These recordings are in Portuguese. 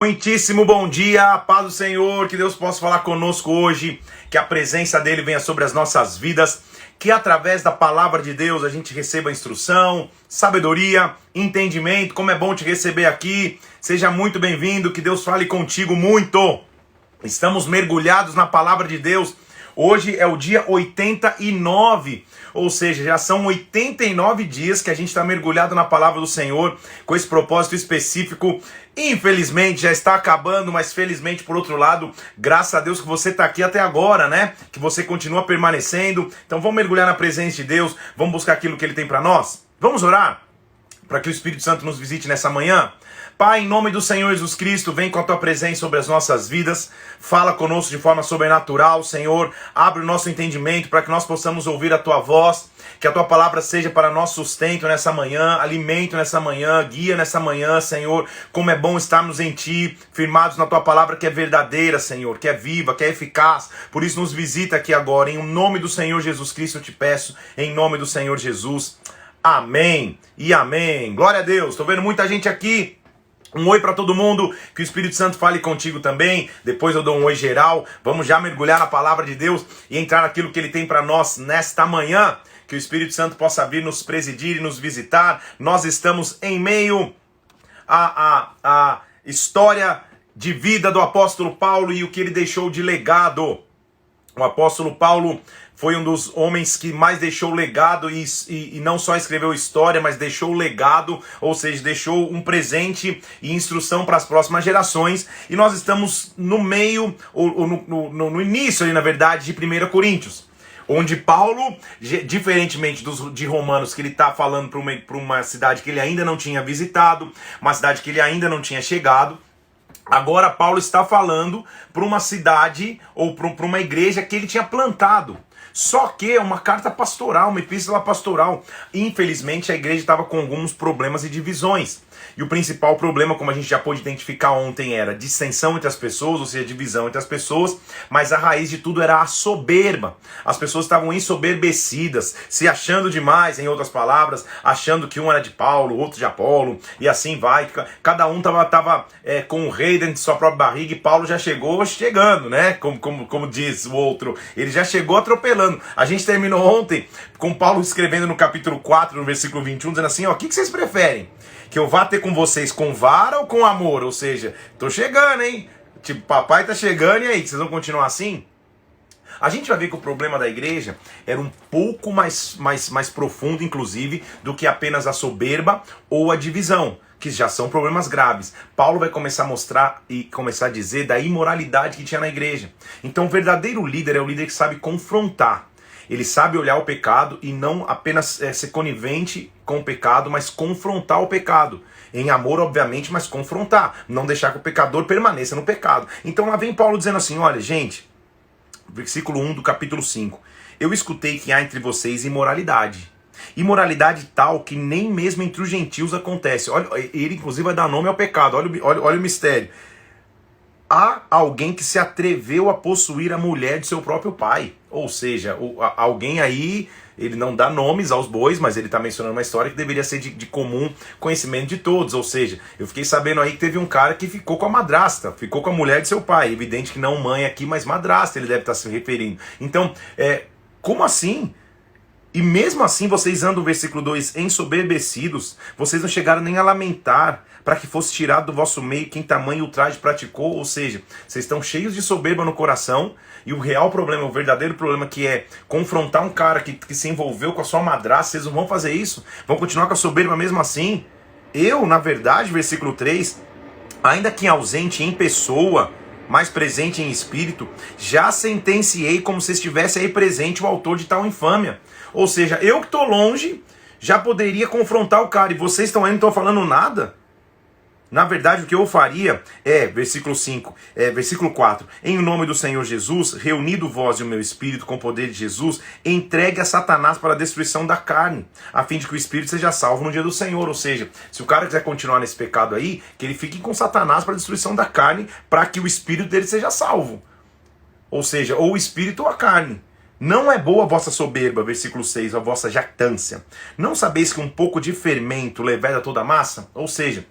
Muitíssimo bom dia, paz do Senhor, que Deus possa falar conosco hoje, que a presença dele venha sobre as nossas vidas, que através da palavra de Deus a gente receba instrução, sabedoria, entendimento. Como é bom te receber aqui, seja muito bem-vindo, que Deus fale contigo muito. Estamos mergulhados na palavra de Deus. Hoje é o dia 89, ou seja, já são 89 dias que a gente está mergulhado na palavra do Senhor, com esse propósito específico. Infelizmente já está acabando, mas felizmente por outro lado, graças a Deus que você está aqui até agora, né? Que você continua permanecendo. Então vamos mergulhar na presença de Deus, vamos buscar aquilo que Ele tem para nós. Vamos orar para que o Espírito Santo nos visite nessa manhã. Pai, em nome do Senhor Jesus Cristo, vem com a Tua presença sobre as nossas vidas, fala conosco de forma sobrenatural, Senhor, abre o nosso entendimento para que nós possamos ouvir a Tua voz, que a Tua palavra seja para nosso sustento nessa manhã, alimento nessa manhã, guia nessa manhã, Senhor, como é bom estarmos em Ti, firmados na Tua palavra que é verdadeira, Senhor, que é viva, que é eficaz, por isso nos visita aqui agora, em nome do Senhor Jesus Cristo eu te peço, em nome do Senhor Jesus, amém e amém, glória a Deus. Estou vendo muita gente aqui. Um oi para todo mundo, que o Espírito Santo fale contigo também. Depois eu dou um oi geral. Vamos já mergulhar na palavra de Deus e entrar naquilo que Ele tem para nós nesta manhã. Que o Espírito Santo possa vir nos presidir e nos visitar. Nós estamos em meio à história de vida do apóstolo Paulo e o que ele deixou de legado. O apóstolo Paulo foi um dos homens que mais deixou legado e não só escreveu história, mas deixou legado, ou seja, deixou um presente e instrução para as próximas gerações. E nós estamos no meio, ou no início, ali, na verdade, de 1 Coríntios. Onde Paulo, diferentemente de Romanos, que ele está falando para uma cidade que ele ainda não tinha visitado, uma cidade que ele ainda não tinha chegado, agora Paulo está falando para uma cidade ou para uma igreja que ele tinha plantado. Só que é uma carta pastoral, uma epístola pastoral. Infelizmente a igreja estava com alguns problemas e divisões. E o principal problema, como a gente já pôde identificar ontem, era dissensão entre as pessoas, ou seja, divisão entre as pessoas, mas a raiz de tudo era a soberba. As pessoas estavam ensoberbecidas, se achando demais, em outras palavras, achando que um era de Paulo, outro de Apolo, e assim vai. Cada um estava com o rei dentro de sua própria barriga, e Paulo já chegou chegando, né? Como diz o outro, ele já chegou atropelando. A gente terminou ontem com Paulo escrevendo no capítulo 4, no versículo 21, dizendo assim, ó, o que vocês preferem? Que eu vá ter com vocês com vara ou com amor? Ou seja, tô chegando, hein? Tipo, papai tá chegando, e aí, vocês vão continuar assim? A gente vai ver que o problema da igreja era um pouco mais profundo, inclusive, do que apenas a soberba ou a divisão, que já são problemas graves. Paulo vai começar a mostrar e começar a dizer da imoralidade que tinha na igreja. Então o verdadeiro líder é o líder que sabe confrontar. Ele sabe olhar o pecado e não apenas ser conivente com o pecado, mas confrontar o pecado. Em amor, obviamente, mas confrontar. Não deixar que o pecador permaneça no pecado. Então lá vem Paulo dizendo assim, olha, gente, versículo 1 do capítulo 5. Eu escutei que há entre vocês imoralidade. Imoralidade tal que nem mesmo entre os gentios acontece. Olha, ele inclusive vai dar nome ao pecado. Olha o mistério. Há alguém que se atreveu a possuir a mulher de seu próprio pai. Ou seja, alguém aí, ele não dá nomes aos bois, mas ele está mencionando uma história que deveria ser de comum conhecimento de todos. Ou seja, eu fiquei sabendo aí que teve um cara que ficou com a madrasta, ficou com a mulher de seu pai. Evidente que não mãe aqui, mas madrasta ele deve estar se referindo. Então, como assim? E mesmo assim vocês andam, versículo 2, ensoberbecidos, vocês não chegaram nem a lamentar, para que fosse tirado do vosso meio quem tamanho ultraje praticou, ou seja, vocês estão cheios de soberba no coração, e o real problema, o verdadeiro problema que é confrontar um cara que se envolveu com a sua madrasta, vocês não vão fazer isso? Vão continuar com a soberba mesmo assim? Eu, na verdade, versículo 3, ainda que ausente em pessoa, mais presente em espírito, já sentenciei como se estivesse aí presente o autor de tal infâmia. Ou seja, eu que estou longe, já poderia confrontar o cara, e vocês estão aí, não estão falando nada? Na verdade, o que eu faria versículo 5, versículo 4, em nome do Senhor Jesus, reunido vós e o meu espírito com o poder de Jesus, entregue a Satanás para a destruição da carne, a fim de que o espírito seja salvo no dia do Senhor. Ou seja, se o cara quiser continuar nesse pecado aí, que ele fique com Satanás para a destruição da carne, para que o espírito dele seja salvo. Ou seja, ou o espírito ou a carne. Não é boa a vossa soberba, versículo 6, a vossa jactância. Não sabeis que um pouco de fermento leveda toda a massa? Ou seja,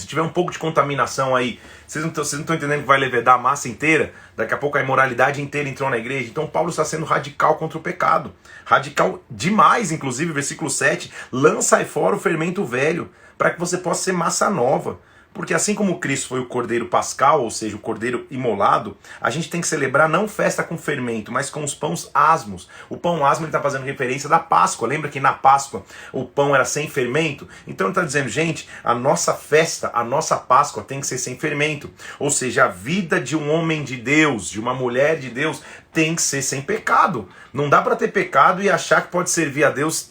Se tiver um pouco de contaminação aí, vocês não estão entendendo que vai levedar a massa inteira, daqui a pouco a imoralidade inteira entrou na igreja. Então Paulo está sendo radical contra o pecado. Radical demais, inclusive, versículo 7, lança fora o fermento velho, para que você possa ser massa nova. Porque assim como Cristo foi o cordeiro pascal, ou seja, o cordeiro imolado, a gente tem que celebrar não festa com fermento, mas com os pães asmos. O pão asmo está fazendo referência da Páscoa. Lembra que na Páscoa o pão era sem fermento? Então ele está dizendo, gente, a nossa festa, a nossa Páscoa tem que ser sem fermento. Ou seja, a vida de um homem de Deus, de uma mulher de Deus, tem que ser sem pecado. Não dá para ter pecado e achar que pode servir a Deus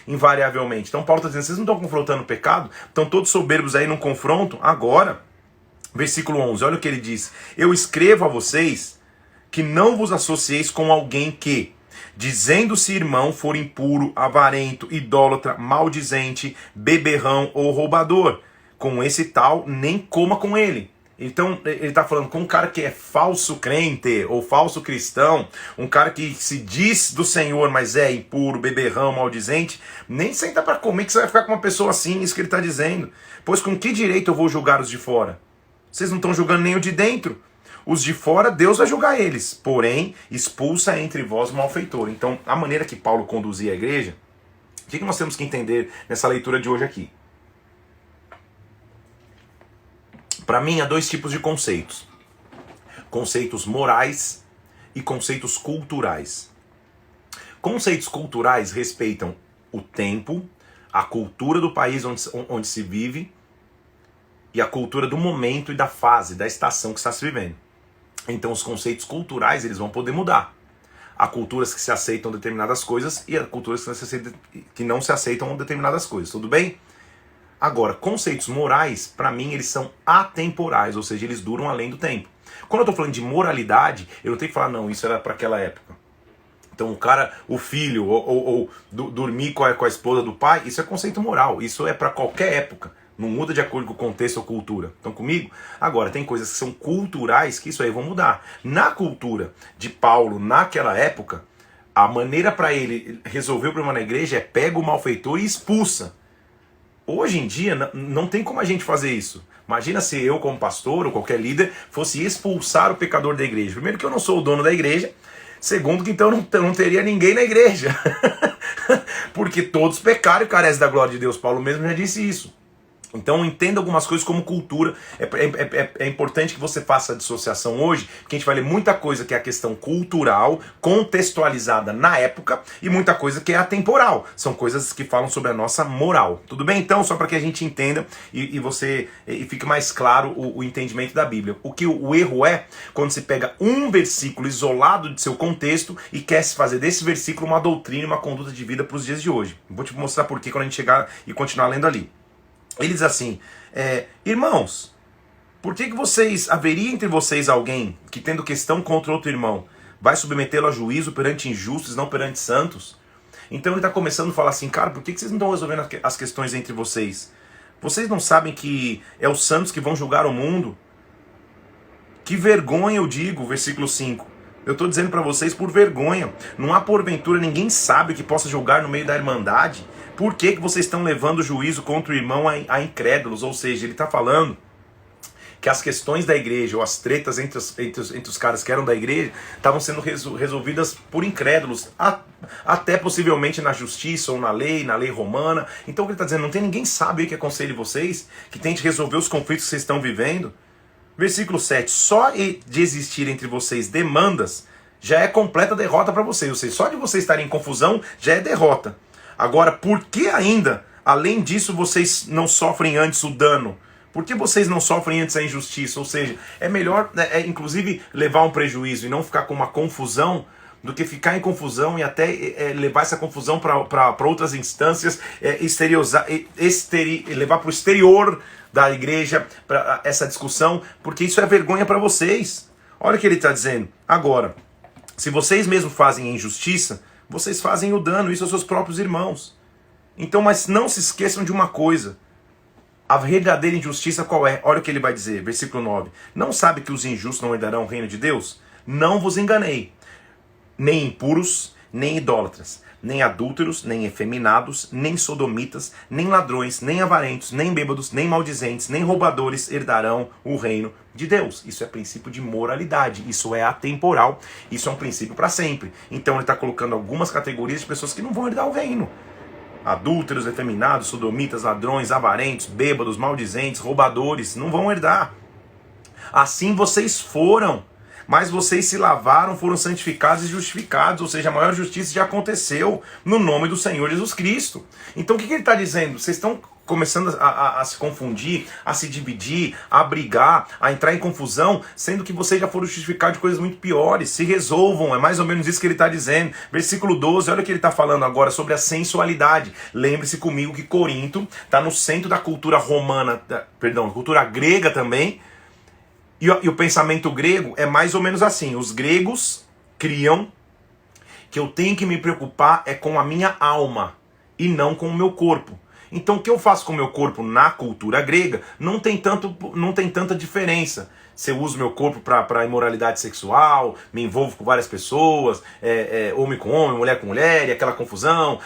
invariavelmente. Então Paulo está dizendo, vocês não estão confrontando o pecado? Estão todos soberbos aí num confronto? Agora, versículo 11, olha o que ele diz. Eu escrevo a vocês que não vos associeis com alguém que, dizendo-se irmão, for impuro, avarento, idólatra, maldizente, beberrão ou roubador. Com esse tal, nem coma com ele. Então ele está falando com um cara que é falso crente ou falso cristão, um cara que se diz do Senhor, mas é impuro, beberrão, maldizente, nem senta para comer que você vai ficar com uma pessoa assim, isso que ele está dizendo. Pois com que direito eu vou julgar os de fora? Vocês não estão julgando nem o de dentro. Os de fora, Deus vai julgar eles, porém expulsa entre vós o malfeitor. Então a maneira que Paulo conduzia a igreja, o que nós temos que entender nessa leitura de hoje aqui? Para mim, há dois tipos de conceitos. Conceitos morais e conceitos culturais. Conceitos culturais respeitam o tempo, a cultura do país onde se vive e a cultura do momento e da fase, da estação que está se vivendo. Então, os conceitos culturais eles vão poder mudar. Há culturas que se aceitam determinadas coisas e há culturas que não se aceitam determinadas coisas. Tudo bem? Agora, conceitos morais, para mim, eles são atemporais, ou seja, eles duram além do tempo. Quando eu estou falando de moralidade, eu não tenho que falar, não, isso era para aquela época. Então o filho, ou dormir com a esposa do pai, isso é conceito moral, isso é para qualquer época. Não muda de acordo com o contexto ou cultura. Estão comigo? Agora, tem coisas que são culturais que isso aí vão mudar. Na cultura de Paulo, naquela época, a maneira para ele resolver o problema na igreja é pega o malfeitor e expulsa. Hoje em dia, não tem como a gente fazer isso. Imagina se eu, como pastor ou qualquer líder, fosse expulsar o pecador da igreja. Primeiro que eu não sou o dono da igreja. Segundo que então não teria ninguém na igreja. Porque todos pecaram e carecem da glória de Deus. Paulo mesmo já disse isso. Então entenda algumas coisas como cultura. É importante que você faça a dissociação hoje, porque a gente vai ler muita coisa que é a questão cultural, contextualizada na época, e muita coisa que é atemporal. São coisas que falam sobre a nossa moral. Tudo bem? Então, só para que a gente entenda e fique mais claro o entendimento da Bíblia. O que o erro é quando se pega um versículo isolado de seu contexto e quer se fazer desse versículo uma doutrina, uma conduta de vida para os dias de hoje. Vou te mostrar por quê quando a gente chegar e continuar lendo ali. Ele diz assim, irmãos, por que haveria entre vocês alguém que, tendo questão contra outro irmão, vai submetê-lo a juízo perante injustos, não perante santos? Então ele está começando a falar assim, cara, por que vocês não estão resolvendo as questões entre vocês? Vocês não sabem que é os santos que vão julgar o mundo? Que vergonha, eu digo, versículo 5. Eu estou dizendo para vocês por vergonha. Não há porventura ninguém sábio que possa julgar no meio da irmandade. Por que vocês estão levando juízo contra o irmão a incrédulos? Ou seja, ele está falando que as questões da igreja, ou as tretas entre os caras que eram da igreja, estavam sendo resolvidas por incrédulos, até possivelmente na justiça ou na lei romana. Então o que ele está dizendo, não tem ninguém sábio aí que aconselhe vocês, que tente resolver os conflitos que vocês estão vivendo? Versículo 7, só de existir entre vocês demandas, já é completa derrota para vocês. Ou seja, só de vocês estarem em confusão, já é derrota. Agora, por que ainda, além disso, vocês não sofrem antes o dano? Por que vocês não sofrem antes a injustiça? Ou seja, é melhor, inclusive, levar um prejuízo e não ficar com uma confusão, do que ficar em confusão e até levar essa confusão para outras instâncias, levar para o exterior da igreja para essa discussão, porque isso é vergonha para vocês. Olha o que ele está dizendo. Agora, se vocês mesmos fazem a injustiça, vocês fazem o dano, isso aos seus próprios irmãos. Então, mas não se esqueçam de uma coisa. A verdadeira injustiça qual é? Olha o que ele vai dizer, versículo 9. Não sabe que os injustos não herdarão o reino de Deus? Não vos enganei. Nem impuros, nem idólatras, nem adúlteros, nem efeminados, nem sodomitas, nem ladrões, nem avarentos, nem bêbados, nem maldizentes, nem roubadores herdarão o reino de Deus. Isso é princípio de moralidade, isso é atemporal, isso é um princípio para sempre. Então ele está colocando algumas categorias de pessoas que não vão herdar o reino. Adúlteros, efeminados, sodomitas, ladrões, avarentos, bêbados, maldizentes, roubadores, não vão herdar. Assim vocês foram, mas vocês se lavaram, foram santificados e justificados, ou seja, a maior justiça já aconteceu no nome do Senhor Jesus Cristo. Então o que ele está dizendo? Vocês estão começando a se confundir, a se dividir, a brigar, a entrar em confusão, sendo que vocês já foram justificados de coisas muito piores. Se resolvam, é mais ou menos isso que ele está dizendo. Versículo 12, olha o que ele está falando agora sobre a sensualidade. Lembre-se comigo que Corinto está no centro da cultura romana, cultura grega também, e o pensamento grego é mais ou menos assim. Os gregos criam que eu tenho que me preocupar é com a minha alma e não com o meu corpo. Então o que eu faço com o meu corpo na cultura grega não tem tanta diferença. Se eu uso meu corpo para imoralidade sexual, me envolvo com várias pessoas, homem com homem, mulher com mulher, e aquela confusão,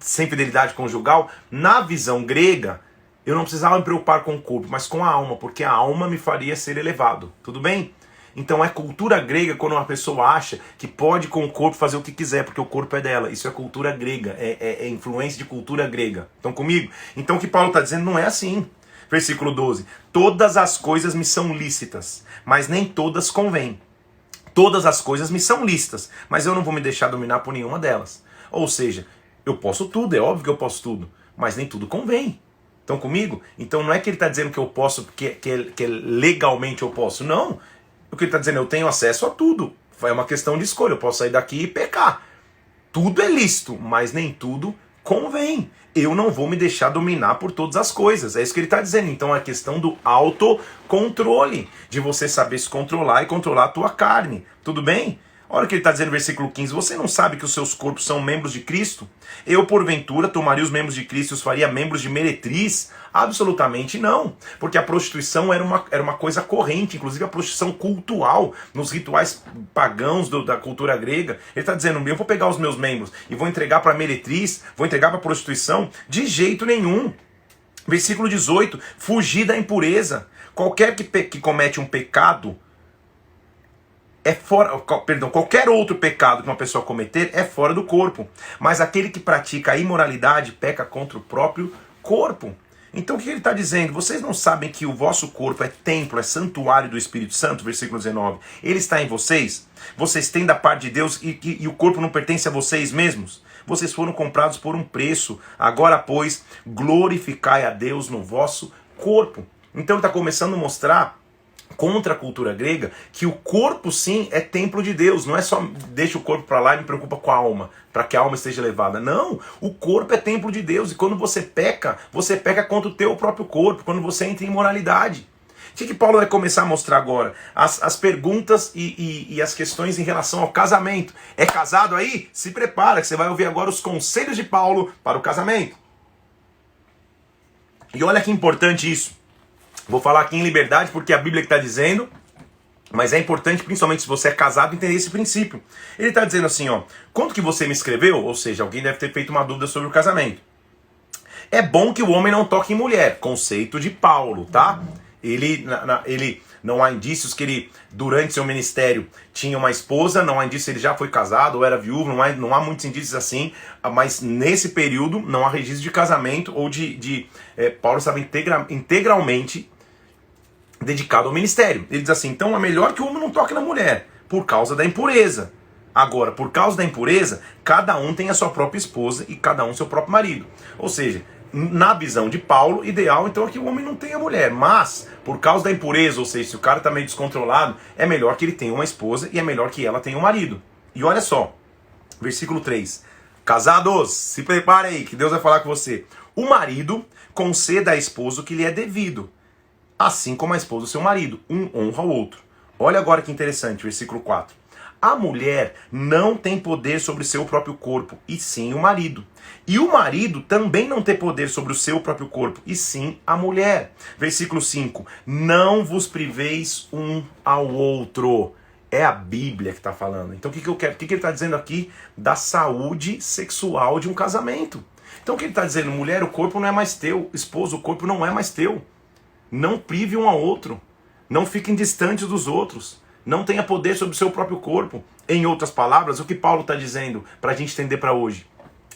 sem fidelidade conjugal. Na visão grega, eu não precisava me preocupar com o corpo, mas com a alma, porque a alma me faria ser elevado. Tudo bem? Então é cultura grega quando uma pessoa acha que pode com o corpo fazer o que quiser, porque o corpo é dela. Isso é cultura grega, é influência de cultura grega. Estão comigo? Então o que Paulo está dizendo não é assim. Versículo 12. Todas as coisas me são lícitas, mas nem todas convêm. Todas as coisas me são lícitas, mas eu não vou me deixar dominar por nenhuma delas. Ou seja, eu posso tudo, é óbvio que eu posso tudo, mas nem tudo convém. Estão comigo? Então não é que ele está dizendo que eu posso, que legalmente eu posso. Não. O que ele está dizendo, eu tenho acesso a tudo. É uma questão de escolha, eu posso sair daqui e pecar. Tudo é lícito, mas nem tudo convém. Eu não vou me deixar dominar por todas as coisas. É isso que ele está dizendo. Então é a questão do autocontrole, de você saber se controlar e controlar a tua carne. Tudo bem? Olha o que ele está dizendo no versículo 15. Você não sabe que os seus corpos são membros de Cristo? Eu, porventura, tomaria os membros de Cristo e os faria membros de meretriz? Absolutamente não. Porque a prostituição era uma coisa corrente, inclusive a prostituição cultural, nos rituais pagãos da cultura grega. Ele está dizendo, eu vou pegar os meus membros e vou entregar para meretriz, vou entregar para prostituição? De jeito nenhum. Versículo 18. Fugir da impureza. Qualquer que comete um pecado, qualquer outro pecado que uma pessoa cometer é fora do corpo. Mas aquele que pratica a imoralidade peca contra o próprio corpo. Então o que ele está dizendo? Vocês não sabem que o vosso corpo é templo, é santuário do Espírito Santo? Versículo 19. Ele está em vocês? Vocês têm da parte de Deus e o corpo não pertence a vocês mesmos? Vocês foram comprados por um preço. Agora, pois, glorificai a Deus no vosso corpo. Então ele está começando a mostrar, contra a cultura grega, que o corpo sim é templo de Deus. Não é só deixa o corpo para lá e me preocupa com a alma, para que a alma esteja elevada. Não, o corpo é templo de Deus. E quando você peca contra o teu próprio corpo, quando você entra em imoralidade. O que Paulo vai começar a mostrar agora? As perguntas e as questões em relação ao casamento. É casado aí? Se prepara, que você vai ouvir agora os conselhos de Paulo para o casamento. E olha que importante isso. Vou falar aqui em liberdade porque é a Bíblia que está dizendo, mas é importante, principalmente se você é casado, entender esse princípio. Ele está dizendo assim, ó, quanto que você me escreveu, ou seja, alguém deve ter feito uma dúvida sobre o casamento. É bom que o homem não toque em mulher, conceito de Paulo, tá? Ele não há indícios que ele, durante seu ministério, tinha uma esposa, não há indícios que ele já foi casado ou era viúvo, não há muitos indícios assim, mas nesse período não há registro de casamento ou Paulo estava integralmente dedicado ao ministério. Ele diz assim, então é melhor que o homem não toque na mulher, por causa da impureza. Agora, por causa da impureza, cada um tem a sua própria esposa e cada um seu próprio marido. Ou seja, na visão de Paulo, ideal então é que o homem não tenha mulher, mas por causa da impureza, ou seja, se o cara está meio descontrolado, é melhor que ele tenha uma esposa e é melhor que ela tenha um marido. E olha só, versículo 3, casados, se prepare aí, que Deus vai falar com você. O marido conceda à esposa o que lhe é devido, assim como a esposa o seu marido, um honra ao outro. Olha agora que interessante, versículo 4. A mulher não tem poder sobre o seu próprio corpo, e sim o marido. E o marido também não tem poder sobre o seu próprio corpo, e sim a mulher. Versículo 5. Não vos priveis um ao outro. É a Bíblia que está falando. Então o que ele está dizendo aqui? Da saúde sexual de um casamento. Então o que ele está dizendo? Mulher, o corpo não é mais teu. Esposo, o corpo não é mais teu. Não prive um ao outro. Não fiquem distantes dos outros. Não tenha poder sobre o seu próprio corpo. Em outras palavras, o que Paulo está dizendo para a gente entender para hoje?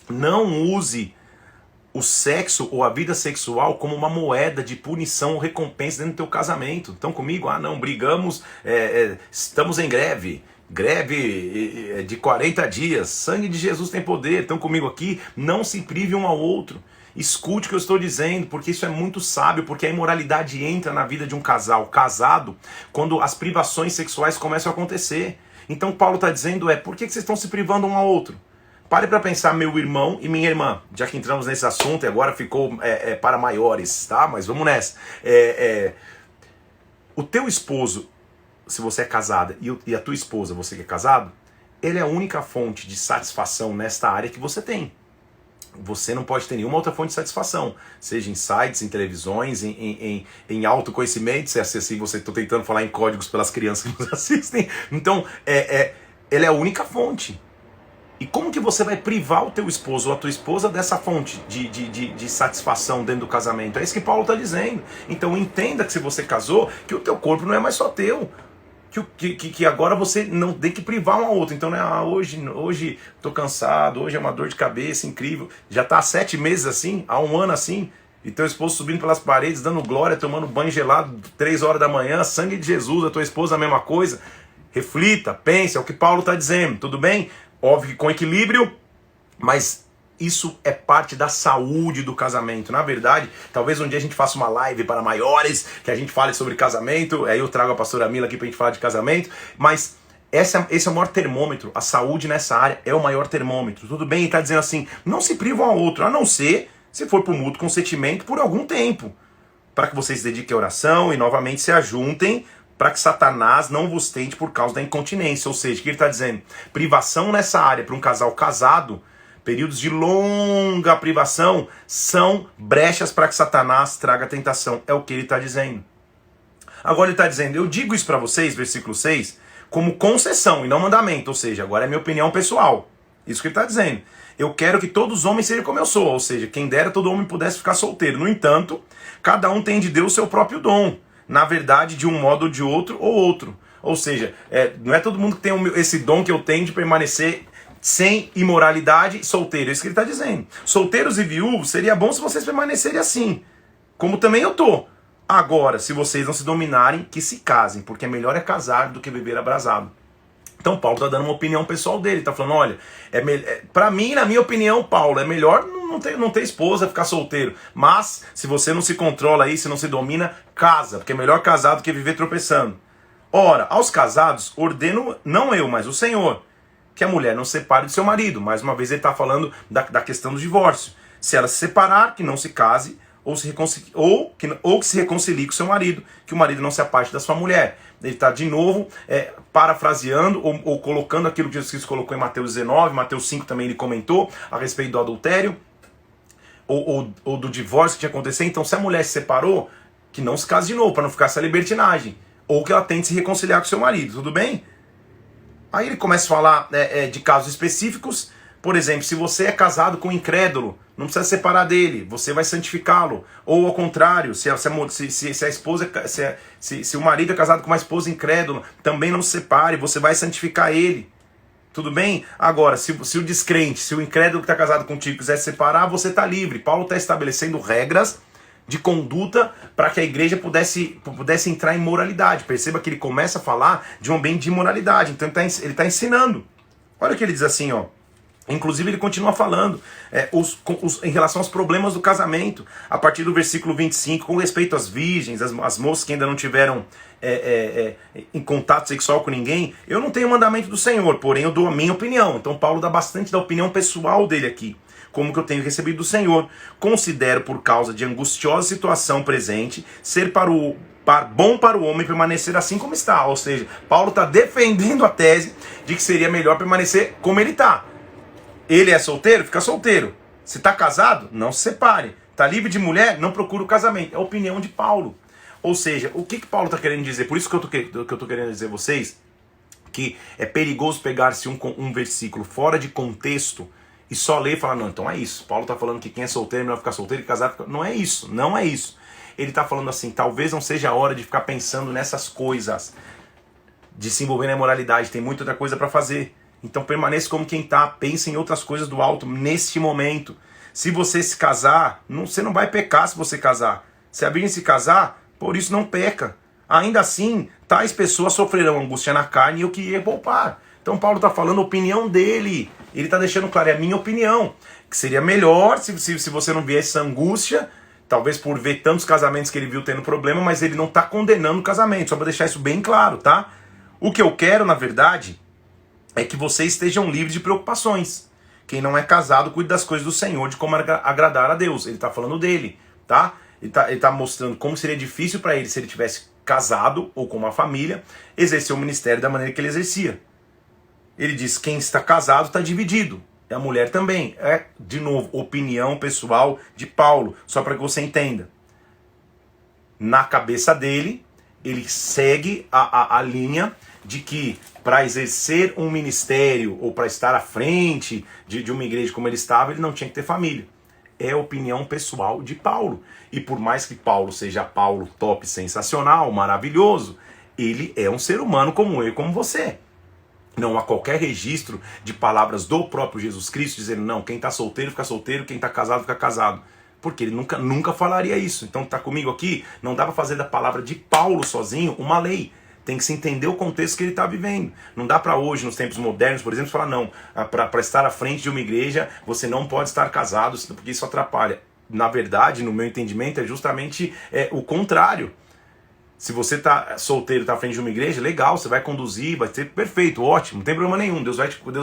Não use o sexo ou a vida sexual como uma moeda de punição ou recompensa dentro do teu casamento. Estão comigo? Ah, não, brigamos, estamos em greve. Greve de 40 dias. Sangue de Jesus tem poder. Estão comigo aqui? Não se prive um ao outro. Escute o que eu estou dizendo, porque isso é muito sábio, porque a imoralidade entra na vida de um casal casado quando as privações sexuais começam a acontecer. Então Paulo está dizendo por que vocês estão se privando um ao outro? Pare para pensar, meu irmão e minha irmã, já que entramos nesse assunto e agora ficou para maiores, tá? Mas vamos nessa. O teu esposo, se você é casada, e a tua esposa, você que é casado, ele é a única fonte de satisfação nesta área que você tem. Você não pode ter nenhuma outra fonte de satisfação, seja em sites, em televisões, em autoconhecimento, se assim você está tentando falar em códigos pelas crianças que nos assistem. Então, ele é a única fonte. E como que você vai privar o teu esposo ou a tua esposa dessa fonte de satisfação dentro do casamento? É isso que Paulo está dizendo. Então entenda que se você casou, que o teu corpo não é mais só teu. Que agora você não tem que privar um ao outro. Então, né, hoje tô cansado, hoje é uma dor de cabeça incrível. Já tá há 7 meses assim, há 1 ano assim, e teu esposo subindo pelas paredes, dando glória, tomando banho gelado 3 horas da manhã, sangue de Jesus, a tua esposa a mesma coisa. Reflita, pense, é o que Paulo está dizendo, tudo bem? Óbvio que com equilíbrio, mas isso é parte da saúde do casamento. Na verdade, talvez um dia a gente faça uma live para maiores, que a gente fale sobre casamento, aí eu trago a pastora Mila aqui para a gente falar de casamento, mas esse é o maior termômetro, a saúde nessa área é o maior termômetro. Tudo bem? Ele está dizendo assim, não se privam ao outro, a não ser se for por mútuo consentimento por algum tempo, para que vocês se dediquem à oração e novamente se ajuntem, para que Satanás não vos tente por causa da incontinência. Ou seja, o que ele está dizendo? Privação nessa área para um casal casado, períodos de longa privação, são brechas para que Satanás traga tentação. É o que ele está dizendo. Agora ele está dizendo, eu digo isso para vocês, versículo 6, como concessão e não mandamento. Ou seja, agora é minha opinião pessoal. Isso que ele está dizendo. Eu quero que todos os homens sejam como eu sou. Ou seja, quem dera todo homem pudesse ficar solteiro. No entanto, cada um tem de Deus o seu próprio dom. Na verdade, de um modo ou de outro ou outro. Ou seja, não é todo mundo que tem esse dom que eu tenho de permanecer sem imoralidade solteiro. É isso que ele está dizendo. Solteiros e viúvos, seria bom se vocês permanecerem assim. Como também eu tô. Agora, se vocês não se dominarem, que se casem. Porque é melhor casar do que beber abrasado. Então Paulo está dando uma opinião pessoal dele. Está falando, olha, para mim, na minha opinião, Paulo, é melhor não ter esposa, ficar solteiro. Mas, se você não se controla aí, se não se domina, casa. Porque é melhor casar do que viver tropeçando. Ora, aos casados, ordeno, não eu, mas o Senhor, que a mulher não se separe de seu marido. Mais uma vez ele está falando da questão do divórcio. Se ela se separar, que não se case, ou que se reconcilie com seu marido, que o marido não se aparte da sua mulher. Ele está de novo parafraseando ou colocando aquilo que Jesus colocou em Mateus 19, Mateus 5 também ele comentou a respeito do adultério ou do divórcio que tinha acontecido. Então, se a mulher se separou, que não se case de novo, para não ficar essa libertinagem, ou que ela tente se reconciliar com seu marido, tudo bem? Aí ele começa a falar de casos específicos. Por exemplo, se você é casado com um incrédulo, não precisa separar dele, você vai santificá-lo. Ou ao contrário, se a esposa, se o marido é casado com uma esposa incrédula, também não se separe, você vai santificar ele. Tudo bem? Agora, se o descrente, se o incrédulo que está casado contigo quiser se separar, você está livre. Paulo está estabelecendo regras de conduta para que a igreja pudesse entrar em moralidade. Perceba que ele começa a falar de um ambiente de imoralidade. Então ele está ensinando. Olha o que ele diz assim, ó. Inclusive ele continua falando em relação aos problemas do casamento, a partir do versículo 25, com respeito às virgens, as moças que ainda não tiveram em contato sexual com ninguém. Eu não tenho mandamento do Senhor, porém eu dou a minha opinião. Então Paulo dá bastante da opinião pessoal dele aqui, como que eu tenho recebido do Senhor. Considero, por causa de angustiosa situação presente, ser bom para o homem permanecer assim como está. Ou seja, Paulo está defendendo a tese de que seria melhor permanecer como ele está. Ele é solteiro? Fica solteiro. Se está casado? Não se separe. Está livre de mulher? Não procura o casamento. É a opinião de Paulo. Ou seja, o que Paulo está querendo dizer? Por isso que eu estou querendo dizer a vocês que é perigoso pegar-se um versículo fora de contexto e só ler e falar, não, então é isso. Paulo está falando que quem é solteiro é melhor ficar solteiro e casado. Não é isso, não é isso. Ele está falando assim, talvez não seja a hora de ficar pensando nessas coisas, de se envolver na imoralidade, tem muita outra coisa para fazer. Então permaneça como quem está, pense em outras coisas do alto neste momento. Se você se casar, você não vai pecar se você casar. Se a virgem se casar, por isso não peca. Ainda assim, tais pessoas sofrerão angústia na carne e eu queria poupar. Então Paulo está falando a opinião dele. Ele está deixando claro, é a minha opinião. Que seria melhor se você não viesse essa angústia, talvez por ver tantos casamentos que ele viu tendo problema, mas ele não está condenando o casamento, só para deixar isso bem claro, tá? O que eu quero, na verdade, é que vocês estejam livres de preocupações. Quem não é casado, cuide das coisas do Senhor, de como agradar a Deus. Ele está falando dele, tá? Ele tá mostrando como seria difícil para ele se ele tivesse casado ou com uma família, exercer o ministério da maneira que ele exercia. Ele diz, quem está casado está dividido. E a mulher também. É, de novo, opinião pessoal de Paulo, só para que você entenda. Na cabeça dele, ele segue a linha de que para exercer um ministério ou para estar à frente de uma igreja como ele estava, ele não tinha que ter família. É a opinião pessoal de Paulo. E por mais que Paulo seja Paulo top, sensacional, maravilhoso, ele é um ser humano como eu e como você. Não há qualquer registro de palavras do próprio Jesus Cristo dizendo, não, quem está solteiro fica solteiro, quem está casado fica casado. Porque ele nunca falaria isso. Então está comigo aqui, não dá para fazer da palavra de Paulo sozinho uma lei. Tem que se entender o contexto que ele está vivendo. Não dá para hoje, nos tempos modernos, por exemplo, falar, não, para estar à frente de uma igreja, você não pode estar casado, porque isso atrapalha. Na verdade, no meu entendimento, é justamente o contrário. Se você está solteiro, está à frente de uma igreja, legal, você vai conduzir, vai ser perfeito, ótimo, não tem problema nenhum, Deus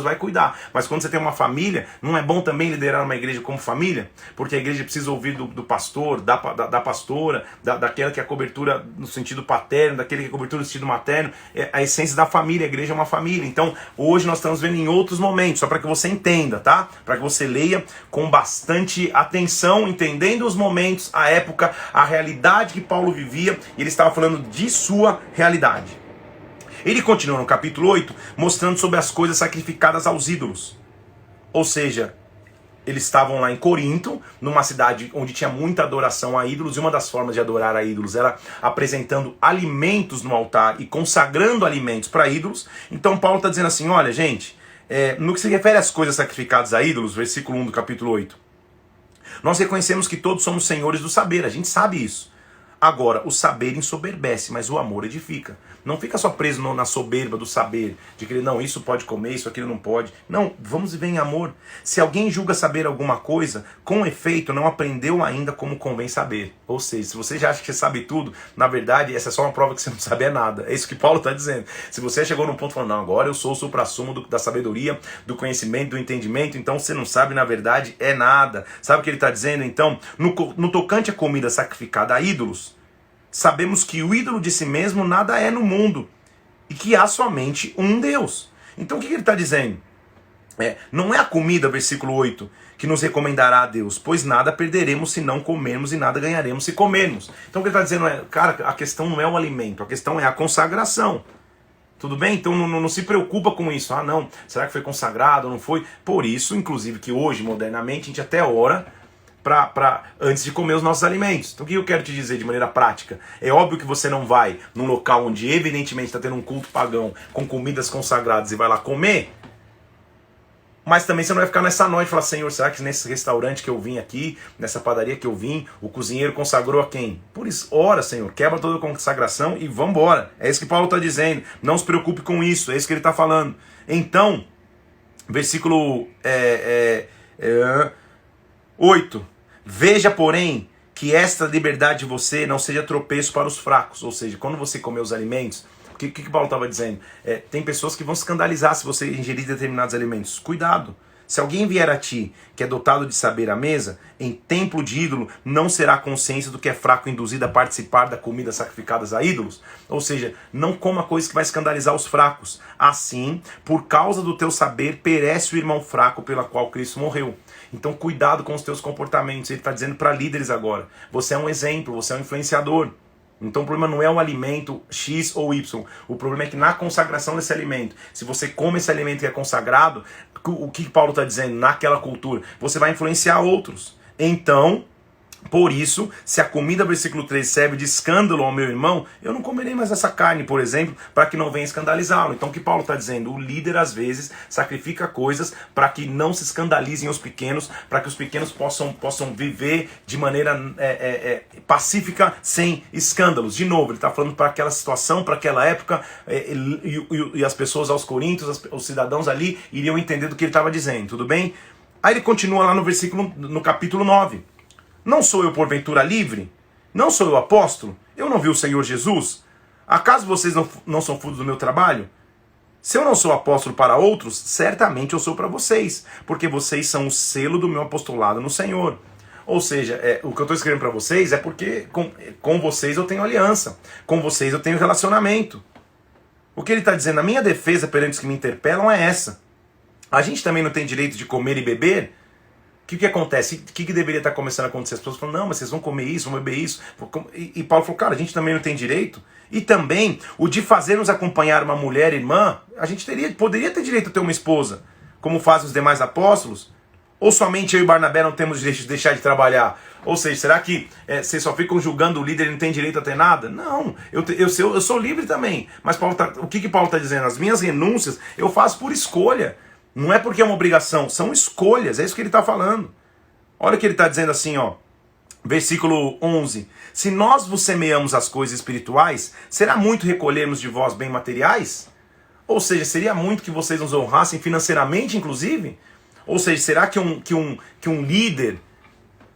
vai cuidar. Mas quando você tem uma família, não é bom também liderar uma igreja como família? Porque a igreja precisa ouvir do pastor, da pastora, daquela que é a cobertura no sentido paterno, daquele que é a cobertura no sentido materno. É a essência da família, a igreja é uma família. Então, hoje nós estamos vendo em outros momentos, só para que você entenda, tá? Para que você leia com bastante atenção, entendendo os momentos, a época, a realidade que Paulo vivia, e ele estava falando de sua realidade. Ele continua no capítulo 8, mostrando sobre as coisas sacrificadas aos ídolos. Ou seja, eles estavam lá em Corinto, numa cidade onde tinha muita adoração a ídolos, e uma das formas de adorar a ídolos era apresentando alimentos no altar e consagrando alimentos para ídolos. Então Paulo está dizendo assim, olha gente, no que se refere às coisas sacrificadas a ídolos, versículo 1 do capítulo 8, nós reconhecemos que todos somos senhores do saber, a gente sabe isso. Agora, o saber ensoberbece, mas o amor edifica. Não fica só preso na soberba do saber, de que não, isso pode comer, isso aquilo não pode. Não, vamos viver em amor. Se alguém julga saber alguma coisa, com efeito não aprendeu ainda como convém saber. Ou seja, se você já acha que você sabe tudo, na verdade, essa é só uma prova que você não sabe nada. É isso que Paulo está dizendo. Se você chegou num ponto falando, não, agora eu sou o suprassumo da sabedoria, do conhecimento, do entendimento, então você não sabe, na verdade, é nada. Sabe o que ele está dizendo? Então, no tocante à comida sacrificada a ídolos, sabemos que o ídolo de si mesmo nada é no mundo e que há somente um Deus. Então o que ele está dizendo? Não é a comida, versículo 8, que nos recomendará a Deus, pois nada perderemos se não comermos e nada ganharemos se comermos. Então o que ele está dizendo é, cara, a questão não é o alimento, a questão é a consagração. Tudo bem? Então não se preocupa com isso. Ah não, será que foi consagrado ou não foi? Por isso, inclusive, que hoje, modernamente, a gente até ora antes de comer os nossos alimentos. Então o que eu quero te dizer de maneira prática? É óbvio que você não vai num local onde evidentemente está tendo um culto pagão com comidas consagradas e vai lá comer, mas também você não vai ficar nessa noite e falar, Senhor, será que nesse restaurante que eu vim aqui, nessa padaria que eu vim, o cozinheiro consagrou a quem? Por isso, ora, Senhor, quebra toda a consagração e vamos embora. É isso que Paulo está dizendo. Não se preocupe com isso, é isso que ele está falando. Então, versículo 8. Veja, porém, que esta liberdade de você não seja tropeço para os fracos. Ou seja, quando você comer os alimentos, o que Paulo estava dizendo? Tem pessoas que vão se escandalizar se você ingerir determinados alimentos. Cuidado. Se alguém vier a ti, que é dotado de saber à mesa, em templo de ídolo, não será consciência do que é fraco induzido a participar da comida sacrificadas a ídolos? Ou seja, não coma coisa que vai escandalizar os fracos. Assim, por causa do teu saber, perece o irmão fraco pela qual Cristo morreu. Então cuidado com os teus comportamentos. Ele está dizendo para líderes agora. Você é um exemplo, você é um influenciador. Então o problema não é o alimento X ou Y. O problema é que na consagração desse alimento, se você come esse alimento que é consagrado, o que Paulo está dizendo naquela cultura? Você vai influenciar outros. Então, por isso, se a comida, versículo 3, serve de escândalo ao meu irmão, eu não comerei mais essa carne, por exemplo, para que não venha escandalizá-lo. Então o que Paulo está dizendo? O líder, às vezes, sacrifica coisas para que não se escandalizem os pequenos, para que os pequenos possam viver de maneira pacífica, sem escândalos. De novo, ele está falando para aquela situação, para aquela época, e as pessoas aos coríntios, os cidadãos ali, iriam entender do que ele estava dizendo, tudo bem? Aí ele continua lá no capítulo 9. Não sou eu porventura livre? Não sou eu apóstolo? Eu não vi o Senhor Jesus? Acaso vocês não são frutos do meu trabalho? Se eu não sou apóstolo para outros, certamente eu sou para vocês, porque vocês são o selo do meu apostolado no Senhor. Ou seja, o que eu estou escrevendo para vocês é porque com vocês eu tenho aliança, com vocês eu tenho relacionamento. O que ele está dizendo, a minha defesa perante os que me interpelam é essa. A gente também não tem direito de comer e beber? O que acontece? O que deveria estar começando a acontecer? As pessoas falam, não, mas vocês vão comer isso, vão beber isso. E Paulo falou, cara, a gente também não tem direito. E também, o de fazer-nos acompanhar uma mulher irmã, a gente poderia ter direito a ter uma esposa, como fazem os demais apóstolos. Ou somente eu e Barnabé não temos direito de deixar de trabalhar? Ou seja, será que vocês só ficam julgando o líder e não tem direito a ter nada? Não, eu sou livre também. Mas o que Paulo está dizendo? As minhas renúncias eu faço por escolha. Não é porque é uma obrigação, são escolhas, é isso que ele está falando. Olha o que ele está dizendo assim, ó, versículo 11. Se nós vos semeamos as coisas espirituais, será muito recolhermos de vós bem materiais? Ou seja, seria muito que vocês nos honrassem financeiramente, inclusive? Ou seja, será que um líder,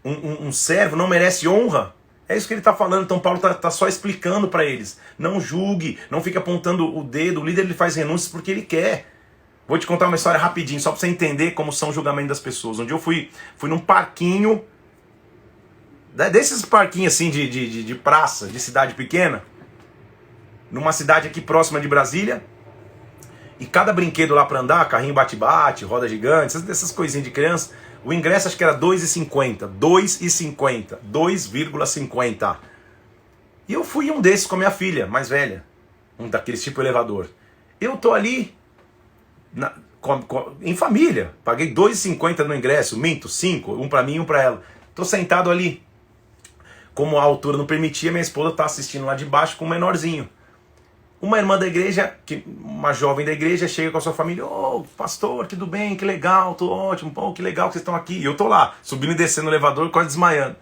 um servo não merece honra? É isso que ele está falando, então Paulo está só explicando para eles. Não julgue, não fique apontando o dedo, o líder ele faz renúncias porque ele quer. Vou te contar uma história rapidinho, só para você entender como são os julgamentos das pessoas. Um dia eu fui num parquinho, desses parquinhos assim de praça, de cidade pequena, numa cidade aqui próxima de Brasília, e cada brinquedo lá para andar, carrinho bate-bate, roda gigante, essas coisinhas de criança, o ingresso acho que era R$2,50, 2,50. E eu fui em um desses com a minha filha, mais velha, um daqueles tipo elevador. Eu tô ali, em família, paguei R$2,50 no ingresso, minto, 5, um para mim e um para ela. Tô sentado ali, como a altura não permitia, minha esposa tá assistindo lá de baixo com um menorzinho. Uma irmã da igreja, uma jovem da igreja, chega com a sua família, ô pastor, tudo bem, que legal, tô ótimo, pô, que legal que vocês estão aqui. E eu tô lá, subindo e descendo no elevador, quase desmaiando.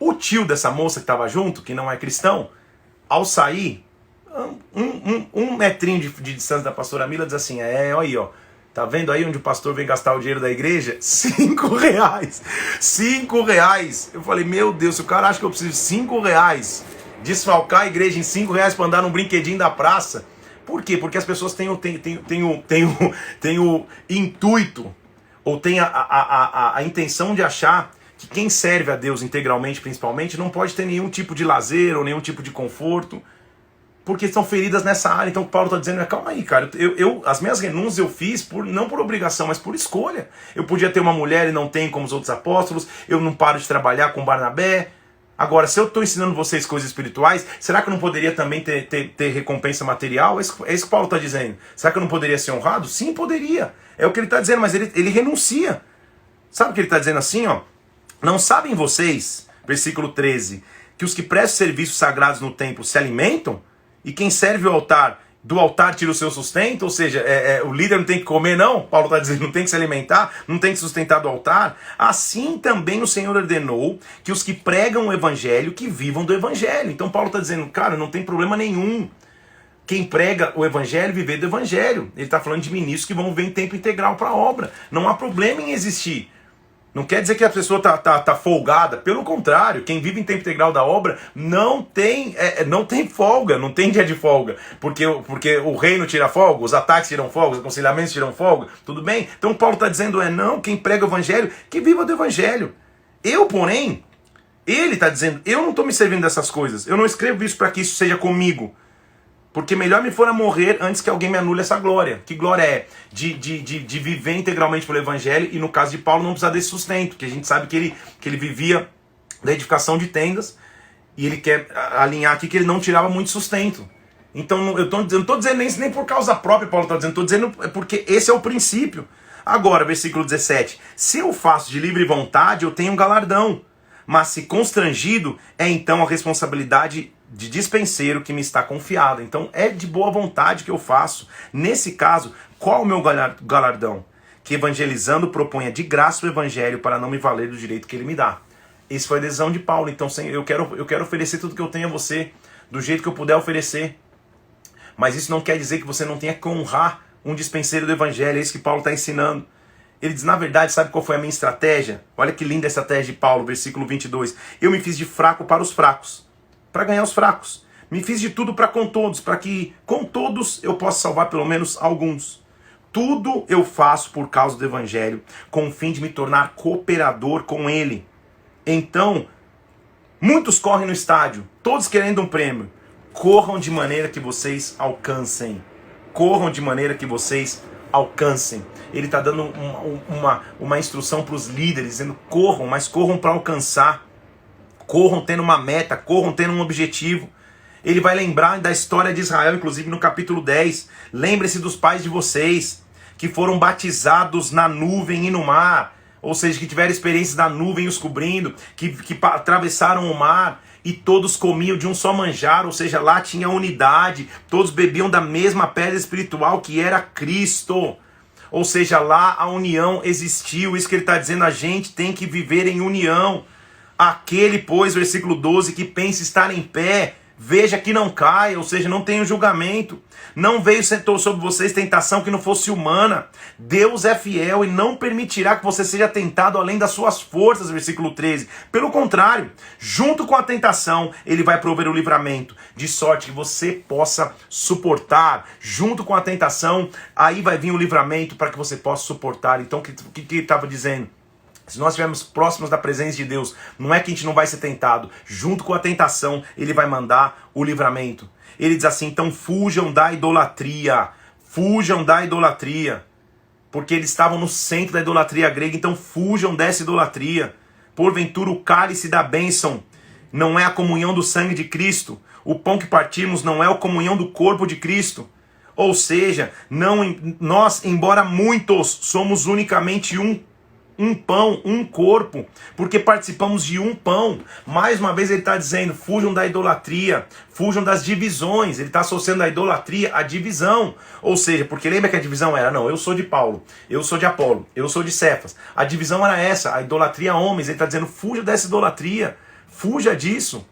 O tio dessa moça que tava junto, que não é cristão, ao sair, um metrinho de distância da pastora Mila, diz assim, olha aí, ó, tá vendo aí onde o pastor vem gastar o dinheiro da igreja? R$5. R$5. Eu falei, meu Deus, se o cara acha que eu preciso de R$5, desfalcar a igreja em R$5 para andar num brinquedinho da praça. Por quê? Porque as pessoas têm o intuito, ou têm a intenção de achar que quem serve a Deus integralmente, principalmente, não pode ter nenhum tipo de lazer ou nenhum tipo de conforto, porque são feridas nessa área. Então Paulo está dizendo, calma aí, cara, as minhas renúncias eu fiz não por obrigação, mas por escolha. Eu podia ter uma mulher e não tenho como os outros apóstolos, eu não paro de trabalhar com Barnabé. Agora, se eu estou ensinando vocês coisas espirituais, será que eu não poderia também ter recompensa material? É isso que Paulo está dizendo. Será que eu não poderia ser honrado? Sim, poderia. É o que ele está dizendo, mas ele renuncia. Sabe o que ele está dizendo assim, ó? Não sabem vocês, versículo 13, que os que prestam serviços sagrados no templo se alimentam? E quem serve o altar, do altar tira o seu sustento? Ou seja, o líder não tem que comer, não? Paulo está dizendo, não tem que se alimentar, não tem que sustentar do altar. Assim também o Senhor ordenou que os que pregam o evangelho, que vivam do evangelho. Então Paulo está dizendo, cara, não tem problema nenhum quem prega o evangelho viver do evangelho. Ele está falando de ministros que vão ver em tempo integral para a obra. Não há problema em existir. Não quer dizer que a pessoa tá folgada. Pelo contrário, quem vive em tempo integral da obra não tem folga, não tem dia de folga. Porque o reino tira folga, os ataques tiram folga, os aconselhamentos tiram folga. Tudo bem? Então Paulo está dizendo, não, quem prega o evangelho, que viva do evangelho. Eu, porém, ele está dizendo, eu não estou me servindo dessas coisas. Eu não escrevo isso para que isso seja comigo. Porque melhor me for a morrer antes que alguém me anule essa glória. Que glória é? De viver integralmente pelo evangelho, e no caso de Paulo não precisar desse sustento, que a gente sabe que ele vivia da edificação de tendas, E ele quer alinhar aqui que ele não tirava muito sustento. Então eu não estou dizendo nem por causa própria, Paulo está dizendo, estou dizendo porque esse é o princípio. Agora, versículo 17. Se eu faço de livre vontade, eu tenho um galardão. Mas se constrangido, é então a responsabilidade de dispenseiro que me está confiada. Então é de boa vontade que eu faço. Nesse caso, qual é o meu galardão? Que evangelizando proponha de graça o evangelho para não me valer do direito que ele me dá. Essa foi a decisão de Paulo. Então eu quero oferecer tudo que eu tenho a você, do jeito que eu puder oferecer. Mas isso não quer dizer que você não tenha que honrar um dispenseiro do evangelho. É isso que Paulo está ensinando. Ele diz, na verdade, sabe qual foi a minha estratégia? Olha que linda a estratégia de Paulo, versículo 22. Eu me fiz de fraco para os fracos, para ganhar os fracos. Me fiz de tudo para com todos, para que com todos eu possa salvar pelo menos alguns. Tudo eu faço por causa do evangelho, com o fim de me tornar cooperador com ele. Então, muitos correm no estádio, todos querendo um prêmio. Corram de maneira que vocês alcancem. Corram de maneira que vocês alcancem. Ele está dando uma instrução para os líderes, dizendo corram, mas corram para alcançar. Corram tendo uma meta, corram tendo um objetivo. Ele vai lembrar da história de Israel, inclusive no capítulo 10. Lembre-se dos pais de vocês, que foram batizados na nuvem e no mar. Ou seja, que tiveram experiências da nuvem os cobrindo, que atravessaram o mar e todos comiam de um só manjar, ou seja, lá tinha unidade, todos bebiam da mesma pedra espiritual que era Cristo. Ou seja, lá a união existiu, isso que ele está dizendo, a gente tem que viver em união. Aquele, pois, versículo 12, que pensa estar em pé, veja que não caia, ou seja, não tenha julgamento. Não veio sobre vocês tentação que não fosse humana. Deus é fiel e não permitirá que você seja tentado além das suas forças, versículo 13. Pelo contrário, junto com a tentação, ele vai prover o livramento, de sorte que você possa suportar. Junto com a tentação, aí vai vir o livramento para que você possa suportar. Então, o que ele estava dizendo? Se nós estivermos próximos da presença de Deus, não é que a gente não vai ser tentado. Junto com a tentação, ele vai mandar o livramento. Ele diz assim, então fujam da idolatria. Fujam da idolatria. Porque eles estavam no centro da idolatria grega, então fujam dessa idolatria. Porventura o cálice da bênção não é a comunhão do sangue de Cristo. O pão que partimos não é a comunhão do corpo de Cristo. Ou seja, nós, embora muitos, somos unicamente um pão, um corpo, porque participamos de um pão. Mais uma vez ele está dizendo, fujam da idolatria, fujam das divisões. Ele está associando a idolatria à divisão. Ou seja, porque lembra que a divisão era, não, eu sou de Paulo, eu sou de Apolo, eu sou de Cefas. A divisão era essa, a idolatria a homens. Ele está dizendo, fuja dessa idolatria, fuja disso.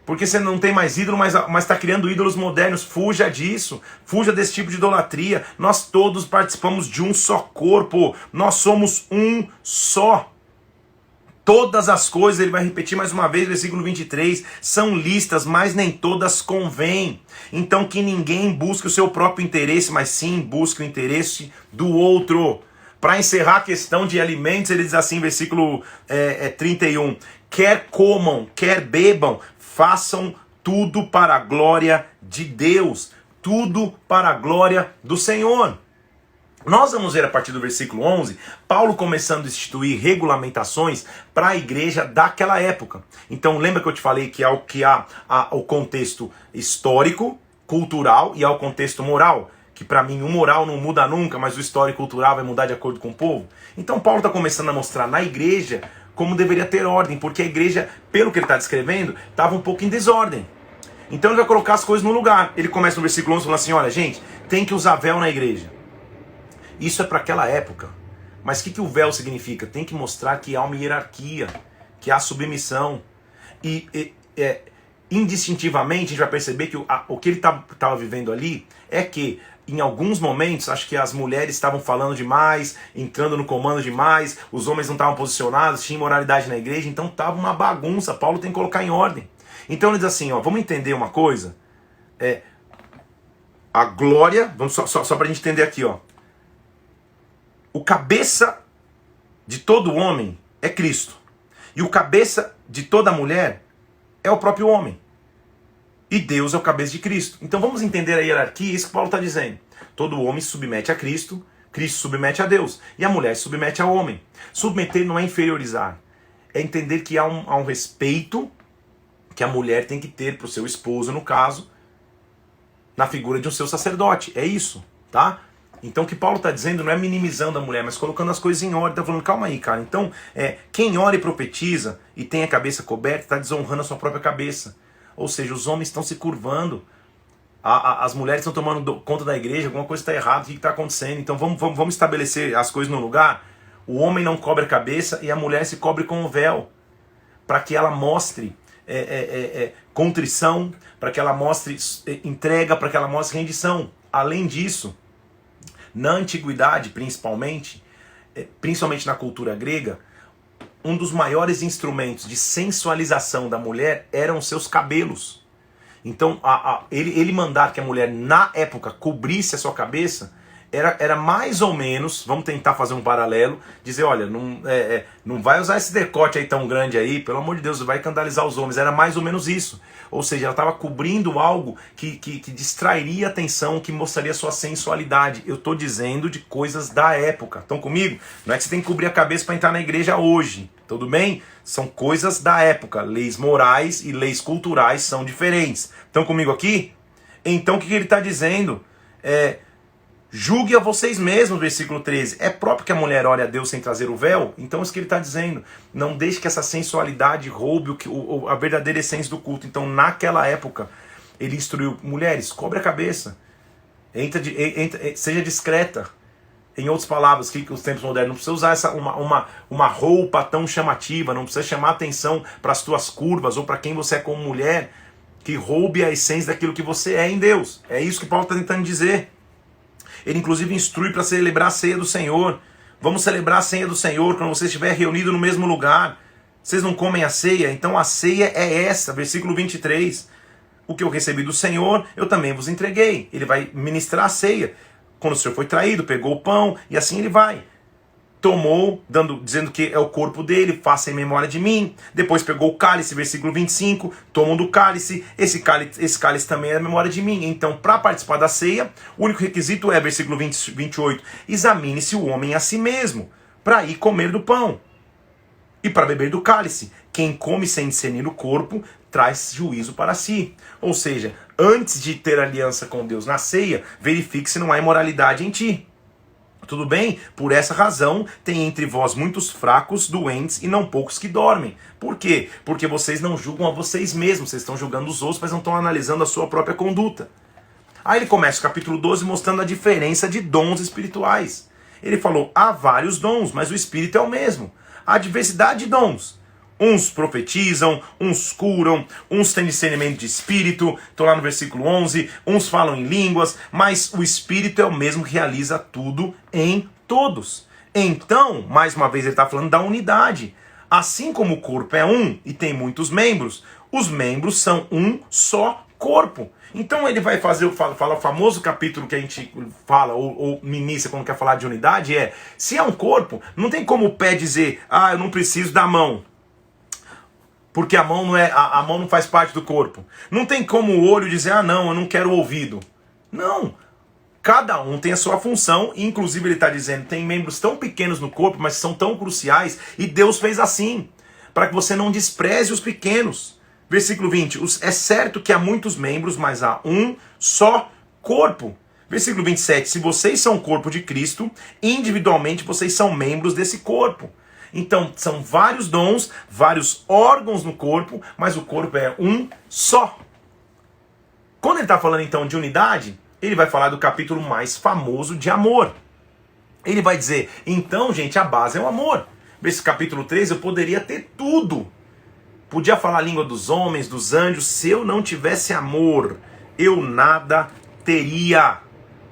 Porque você não tem mais ídolo, mas está criando ídolos modernos. Fuja disso. Fuja desse tipo de idolatria. Nós todos participamos de um só corpo. Nós somos um só. Todas as coisas, ele vai repetir mais uma vez, versículo 23, são listas, mas nem todas convêm. Então que ninguém busque o seu próprio interesse, mas sim busque o interesse do outro. Para encerrar a questão de alimentos, ele diz assim, versículo 31, quer comam, quer bebam, façam tudo para a glória de Deus, tudo para a glória do Senhor. Nós vamos ver a partir do versículo 11, Paulo começando a instituir regulamentações para a igreja daquela época. Então lembra que eu te falei que há o contexto histórico, cultural e há o contexto moral? Que para mim o moral não muda nunca, mas o histórico e cultural vai mudar de acordo com o povo. Então Paulo está começando a mostrar na igreja como deveria ter ordem, porque a igreja, pelo que ele está descrevendo, estava um pouco em desordem. Então ele vai colocar as coisas no lugar. Ele começa no versículo 11 falando assim, olha gente, tem que usar véu na igreja. Isso é para aquela época. Mas o que o véu significa? Tem que mostrar que há uma hierarquia, que há submissão. Indistintivamente a gente vai perceber que o que ele estava vivendo ali é que em alguns momentos, acho que as mulheres estavam falando demais, entrando no comando demais, os homens não estavam posicionados, tinha imoralidade na igreja, então estava uma bagunça. Paulo tem que colocar em ordem. Então ele diz assim, ó, vamos entender uma coisa, a glória, vamos só para a gente entender aqui, ó, o cabeça de todo homem é Cristo, e o cabeça de toda mulher é o próprio homem. E Deus é o cabeça de Cristo. Então vamos entender a hierarquia, isso que Paulo está dizendo. Todo homem se submete a Cristo, Cristo submete a Deus. E a mulher se submete ao homem. Submeter não é inferiorizar. É entender que há um respeito que a mulher tem que ter para o seu esposo, no caso, na figura de um seu sacerdote. É isso, tá? Então o que Paulo está dizendo não é minimizando a mulher, mas colocando as coisas em ordem. Está falando, calma aí, cara. Então, quem ora e profetiza e tem a cabeça coberta, está desonrando a sua própria cabeça. Ou seja, os homens estão se curvando. As mulheres estão tomando conta da igreja, alguma coisa está errada, o que está acontecendo? Então vamos estabelecer as coisas no lugar. O homem não cobre a cabeça e a mulher se cobre com o véu, para que ela mostre contrição, para que ela mostre entrega, para que ela mostre rendição. Além disso, na antiguidade principalmente na cultura grega, um dos maiores instrumentos de sensualização da mulher eram seus cabelos. Então, ele mandar que a mulher, na época, cobrisse a sua cabeça, era mais ou menos, vamos tentar fazer um paralelo, dizer, olha, não vai usar esse decote aí tão grande aí, pelo amor de Deus, vai escandalizar os homens. Era mais ou menos isso. Ou seja, ela estava cobrindo algo que distrairia a atenção, que mostraria sua sensualidade. Eu estou dizendo de coisas da época. Estão comigo? Não é que você tem que cobrir a cabeça para entrar na igreja hoje. Tudo bem? São coisas da época. Leis morais e leis culturais são diferentes. Estão comigo aqui? Então o que ele está dizendo? Julgue a vocês mesmos, versículo 13. É próprio que a mulher ore a Deus sem trazer o véu? Então é isso que ele está dizendo. Não deixe que essa sensualidade roube a verdadeira essência do culto. Então naquela época, ele instruiu, mulheres, cobre a cabeça. Seja discreta. Em outras palavras, que os tempos modernos, não precisa usar uma roupa tão chamativa, não precisa chamar atenção para as tuas curvas ou para quem você é como mulher, que roube a essência daquilo que você é em Deus. É isso que Paulo está tentando dizer. Ele inclusive instrui para celebrar a ceia do Senhor. Vamos celebrar a ceia do Senhor quando você estiver reunido no mesmo lugar. Vocês não comem a ceia? Então a ceia é essa, versículo 23. O que eu recebi do Senhor, eu também vos entreguei. Ele vai ministrar a ceia. Quando o Senhor foi traído, pegou o pão e assim ele vai. Tomou, dizendo que é o corpo dele, faça em memória de mim. Depois pegou o cálice, versículo 25, tomam do cálice, esse cálice também é a memória de mim. Então, para participar da ceia, o único requisito é, versículo 28, examine-se o homem a si mesmo, para ir comer do pão e para beber do cálice. Quem come sem discernir o corpo, traz juízo para si. Ou seja, antes de ter aliança com Deus na ceia, verifique se não há imoralidade em ti. Tudo bem? Por essa razão, tem entre vós muitos fracos, doentes e não poucos que dormem. Por quê? Porque vocês não julgam a vocês mesmos, vocês estão julgando os outros, mas não estão analisando a sua própria conduta. Aí ele começa o capítulo 12 mostrando a diferença de dons espirituais. Ele falou, há vários dons, mas o Espírito é o mesmo. Há diversidade de dons. Uns profetizam, uns curam, uns têm discernimento de espírito, estou lá no versículo 11, uns falam em línguas, mas o Espírito é o mesmo que realiza tudo em todos. Então, mais uma vez ele está falando da unidade. Assim como o corpo é um e tem muitos membros, os membros são um só corpo. Então ele vai falar o famoso capítulo que a gente fala, ou ministra quando quer falar de unidade, se é um corpo, não tem como o pé dizer, eu não preciso da mão. Porque a mão não faz parte do corpo. Não tem como o olho dizer, não, eu não quero o ouvido. Não. Cada um tem a sua função, e inclusive ele está dizendo, tem membros tão pequenos no corpo, mas são tão cruciais, e Deus fez assim, para que você não despreze os pequenos. Versículo 20, é certo que há muitos membros, mas há um só corpo. Versículo 27, se vocês são o corpo de Cristo, individualmente vocês são membros desse corpo. Então, são vários dons, vários órgãos no corpo, mas o corpo é um só. Quando ele está falando então de unidade, ele vai falar do capítulo mais famoso de amor. Ele vai dizer, então, gente, a base é o amor. Nesse capítulo 3 eu poderia ter tudo. Podia falar a língua dos homens, dos anjos, se eu não tivesse amor, eu nada teria.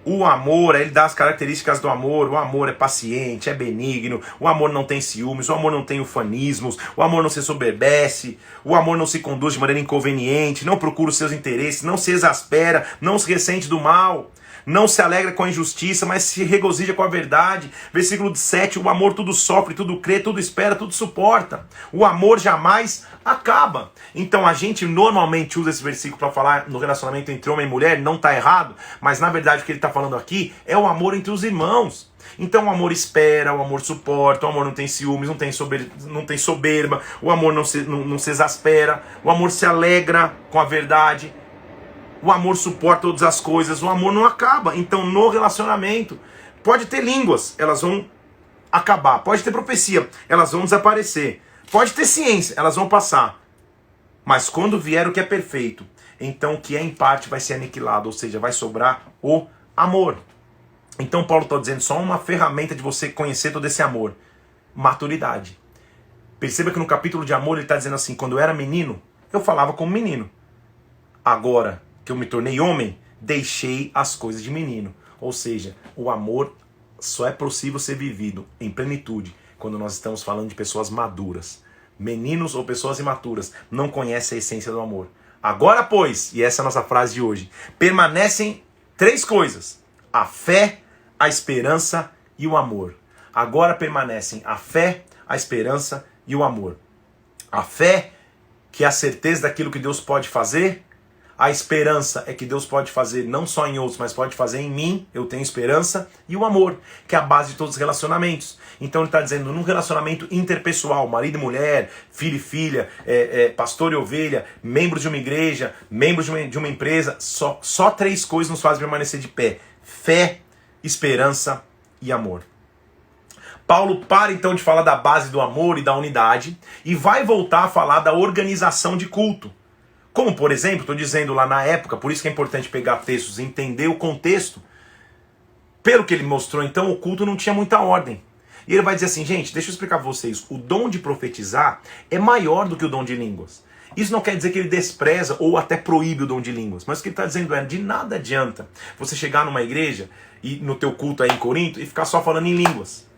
O amor, ele dá as características do amor. O amor é paciente, é benigno. O amor não tem ciúmes. O amor não tem ufanismos. O amor não se soberbece. O amor não se conduz de maneira inconveniente. Não procura os seus interesses. Não se exaspera. Não se ressente do mal. não se alegra com a injustiça, mas se regozija com a verdade. Versículo 7, o amor tudo sofre, tudo crê, tudo espera, tudo suporta. O amor jamais acaba. Então a gente normalmente usa esse versículo para falar no relacionamento entre homem e mulher, não está errado, mas na verdade o que ele está falando aqui é o amor entre os irmãos. Então o amor espera, o amor suporta, o amor não tem ciúmes, não tem soberba, o amor não se exaspera, o amor se alegra com a verdade, o amor suporta todas as coisas, o amor não acaba. Então no relacionamento pode ter línguas, elas vão acabar, pode ter profecia, elas vão desaparecer, pode ter ciência, elas vão passar, mas quando vier o que é perfeito, então o que é em parte vai ser aniquilado, ou seja, vai sobrar o amor. Então Paulo está dizendo só uma ferramenta de você conhecer todo esse amor: maturidade. Perceba que no capítulo de amor ele está dizendo assim: quando eu era menino, eu falava como menino. Agora que eu me tornei homem, deixei as coisas de menino. Ou seja, o amor só é possível ser vivido em plenitude quando nós estamos falando de pessoas maduras. Meninos ou pessoas imaturas não conhecem a essência do amor. Agora, pois, e essa é a nossa frase de hoje, permanecem 3 coisas: a fé, a esperança e o amor. Agora permanecem a fé, a esperança e o amor. A fé, que é a certeza daquilo que Deus pode fazer. A esperança é que Deus pode fazer não só em outros, mas pode fazer em mim, eu tenho esperança. E o amor, que é a base de todos os relacionamentos. Então ele está dizendo, num relacionamento interpessoal, marido e mulher, filho e filha, pastor e ovelha, membros de uma igreja, membros de uma empresa, só 3 coisas nos fazem permanecer de pé: fé, esperança e amor. Paulo para então de falar da base do amor e da unidade e vai voltar a falar da organização de culto. Como, por exemplo, estou dizendo lá na época, por isso que é importante pegar textos e entender o contexto. Pelo que ele mostrou, então, o culto não tinha muita ordem. E ele vai dizer assim, gente, deixa eu explicar para vocês, o dom de profetizar é maior do que o dom de línguas. Isso não quer dizer que ele despreza ou até proíbe o dom de línguas, mas o que ele está dizendo é, de nada adianta você chegar numa igreja, e no teu culto aí em Corinto, e ficar só falando em línguas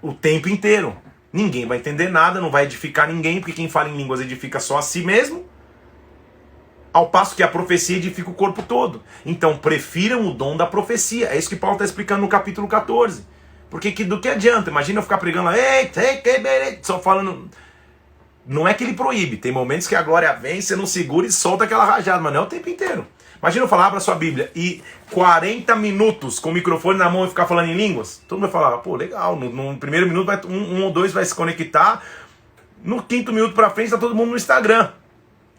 o tempo inteiro. Ninguém vai entender nada, não vai edificar ninguém, porque quem fala em línguas edifica só a si mesmo, ao passo que a profecia edifica o corpo todo. Então prefiram o dom da profecia. É isso que Paulo está explicando no capítulo 14. Porque do que adianta? Imagina eu ficar pregando lá, só falando. Não é que ele proíbe, tem momentos que a glória vem, você não segura e solta aquela rajada, mas não é o tempo inteiro. Imagina eu falar, abra sua Bíblia, e 40 minutos com o microfone na mão e ficar falando em línguas. Todo mundo vai falar, pô, legal, no primeiro minuto um ou dois vai se conectar, no 5º minuto pra frente tá todo mundo no Instagram,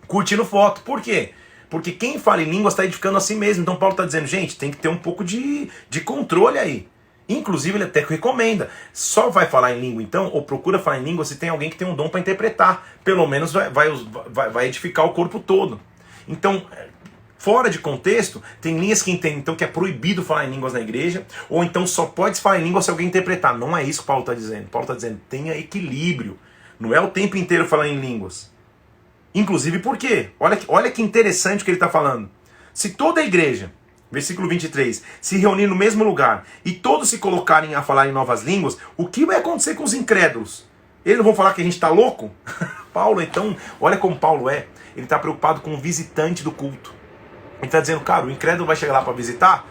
curtindo foto. Por quê? Porque quem fala em línguas está edificando a si mesmo. Então Paulo está dizendo, gente, tem que ter um pouco de controle aí. Inclusive ele até recomenda, só vai falar em língua então, ou procura falar em língua se tem alguém que tem um dom para interpretar. Pelo menos vai edificar o corpo todo. Então, fora de contexto, tem linhas que entendem então que é proibido falar em línguas na igreja, ou então só pode falar em língua se alguém interpretar. Não é isso que Paulo está dizendo. Paulo está dizendo, tenha equilíbrio. Não é o tempo inteiro falar em línguas. Inclusive por quê? Olha que interessante o que ele está falando. Se toda a igreja, versículo 23, se reunir no mesmo lugar e todos se colocarem a falar em novas línguas, o que vai acontecer com os incrédulos? Eles não vão falar que a gente está louco? Paulo, então, olha como Paulo é. Ele está preocupado com o visitante do culto. Ele está dizendo, cara, o incrédulo vai chegar lá para visitar?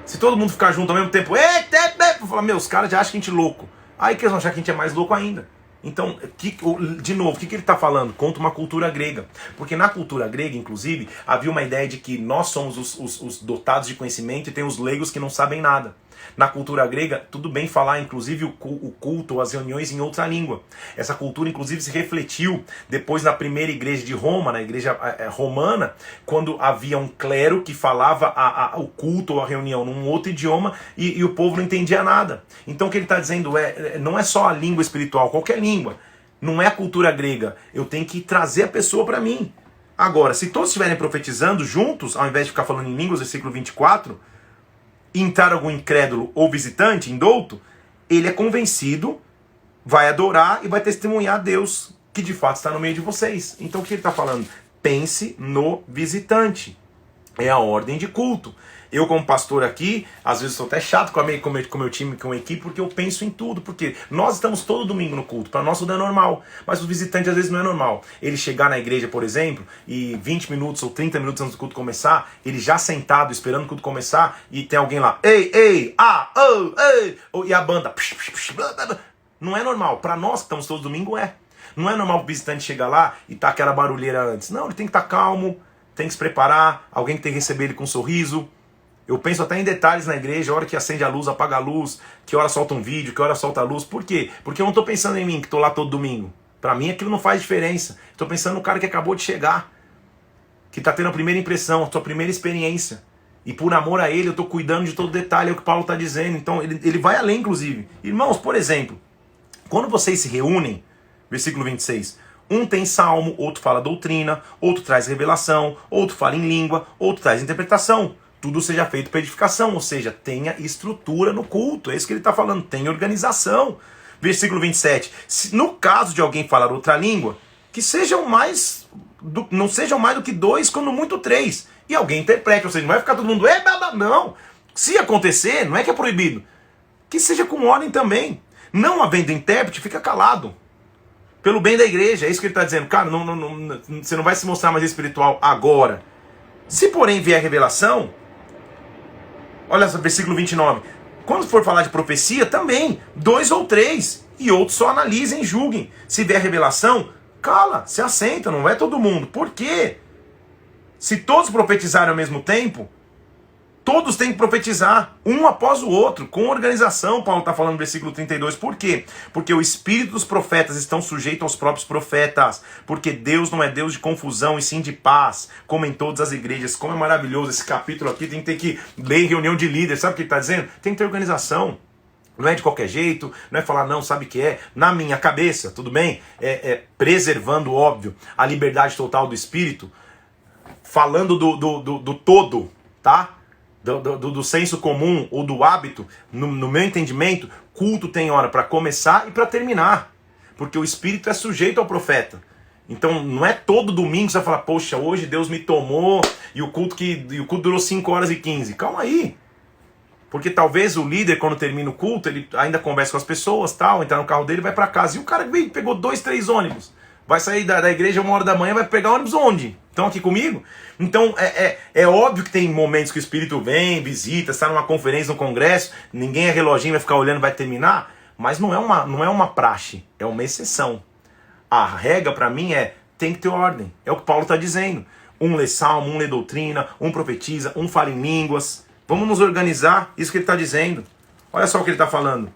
Se todo mundo ficar junto ao mesmo tempo, vou falar, os caras já acham que a gente é louco. Aí que eles vão achar que a gente é mais louco ainda. Então, de novo, o que ele está falando? Contra uma cultura grega. Porque na cultura grega, inclusive, havia uma ideia de que nós somos os dotados de conhecimento e tem os leigos que não sabem nada. Na cultura grega, tudo bem falar, inclusive, o culto ou as reuniões em outra língua. Essa cultura, inclusive, se refletiu depois na primeira igreja de Roma, na igreja romana, quando havia um clero que falava o culto ou a reunião num outro idioma e o povo não entendia nada. Então o que ele está dizendo não é só a língua espiritual, qualquer língua. Não é a cultura grega. Eu tenho que trazer a pessoa para mim. Agora, se todos estiverem profetizando juntos, ao invés de ficar falando em línguas, versículo 24... entrar algum incrédulo ou visitante, indouto, ele é convencido, vai adorar e vai testemunhar a Deus que de fato está no meio de vocês. Então o que ele está falando? Pense no visitante. É a ordem de culto. Eu, como pastor aqui, às vezes sou até chato com o meu time, com a equipe, porque eu penso em tudo. Porque nós estamos todo domingo no culto. Para nós tudo é normal. Mas o visitante às vezes não é normal. Ele chegar na igreja, por exemplo, e 20 minutos ou 30 minutos antes do culto começar, ele já sentado, esperando o culto começar, e tem alguém lá, ei, ei, ah, oh, ei, e a banda, não é normal. Para nós que estamos todo domingo, é. Não é normal o visitante chegar lá e tá aquela barulheira antes. Não, ele tem que estar calmo, tem que se preparar, alguém que tem que receber ele com um sorriso. Eu penso até em detalhes na igreja, a hora que acende a luz, apaga a luz, que hora solta um vídeo, que hora solta a luz. Por quê? Porque eu não estou pensando em mim, que estou lá todo domingo. Para mim aquilo não faz diferença. Estou pensando no cara que acabou de chegar, que está tendo a primeira impressão, a sua primeira experiência. E por amor a ele, eu estou cuidando de todo detalhe, é o que Paulo está dizendo. Então ele vai além, inclusive. Irmãos, por exemplo, quando vocês se reúnem, versículo 26, um tem salmo, outro fala doutrina, outro traz revelação, outro fala em língua, outro traz interpretação. Tudo seja feito para edificação, ou seja, tenha estrutura no culto. É isso que ele está falando, tenha organização. Versículo 27. No caso de alguém falar outra língua, que sejam não sejam mais do que 2, quando muito 3. E alguém interprete, ou seja, não vai ficar todo mundo, não. Se acontecer, não é que é proibido. Que seja com ordem também. Não havendo intérprete, fica calado. Pelo bem da igreja, é isso que ele está dizendo. Cara, você não vai se mostrar mais espiritual agora. Se porém vier revelação, olha só, versículo 29. Quando for falar de profecia, também, 2 ou 3. E outros só analisem e julguem. Se vier revelação, cala, se assenta, não é todo mundo. Por quê? Se todos profetizarem ao mesmo tempo, todos têm que profetizar, um após o outro, com organização. Paulo está falando no versículo 32. Por quê? Porque o espírito dos profetas estão sujeitos aos próprios profetas. Porque Deus não é Deus de confusão, e sim de paz, como em todas as igrejas. Como é maravilhoso esse capítulo aqui. Tem que ter que ler em reunião de líderes. Sabe o que ele está dizendo? Tem que ter organização. Não é de qualquer jeito, não é falar não, sabe o que é? Na minha cabeça, tudo bem? Preservando, óbvio, a liberdade total do espírito, falando do todo, tá? Do senso comum ou do hábito, no meu entendimento, culto tem hora para começar e para terminar. Porque o espírito é sujeito ao profeta. Então não é todo domingo que você vai falar, poxa, hoje Deus me tomou e o culto durou 5 horas e 15. Calma aí. Porque talvez o líder, quando termina o culto, ele ainda conversa com as pessoas, tal, entrar no carro dele e vai para casa. E o cara veio, pegou 2, 3 ônibus. Vai sair da igreja 1 hora da manhã, vai pegar ônibus onde? Estão aqui comigo? Então é óbvio que tem momentos que o Espírito vem, visita, está numa conferência, num congresso, ninguém é reloginho, vai ficar olhando, vai terminar. Mas não é uma praxe, é uma exceção. A regra para mim tem que ter ordem. É o que Paulo está dizendo. Um lê salmo, um lê doutrina, um profetiza, um fala em línguas. Vamos nos organizar, isso que ele está dizendo. Olha só o que ele está falando.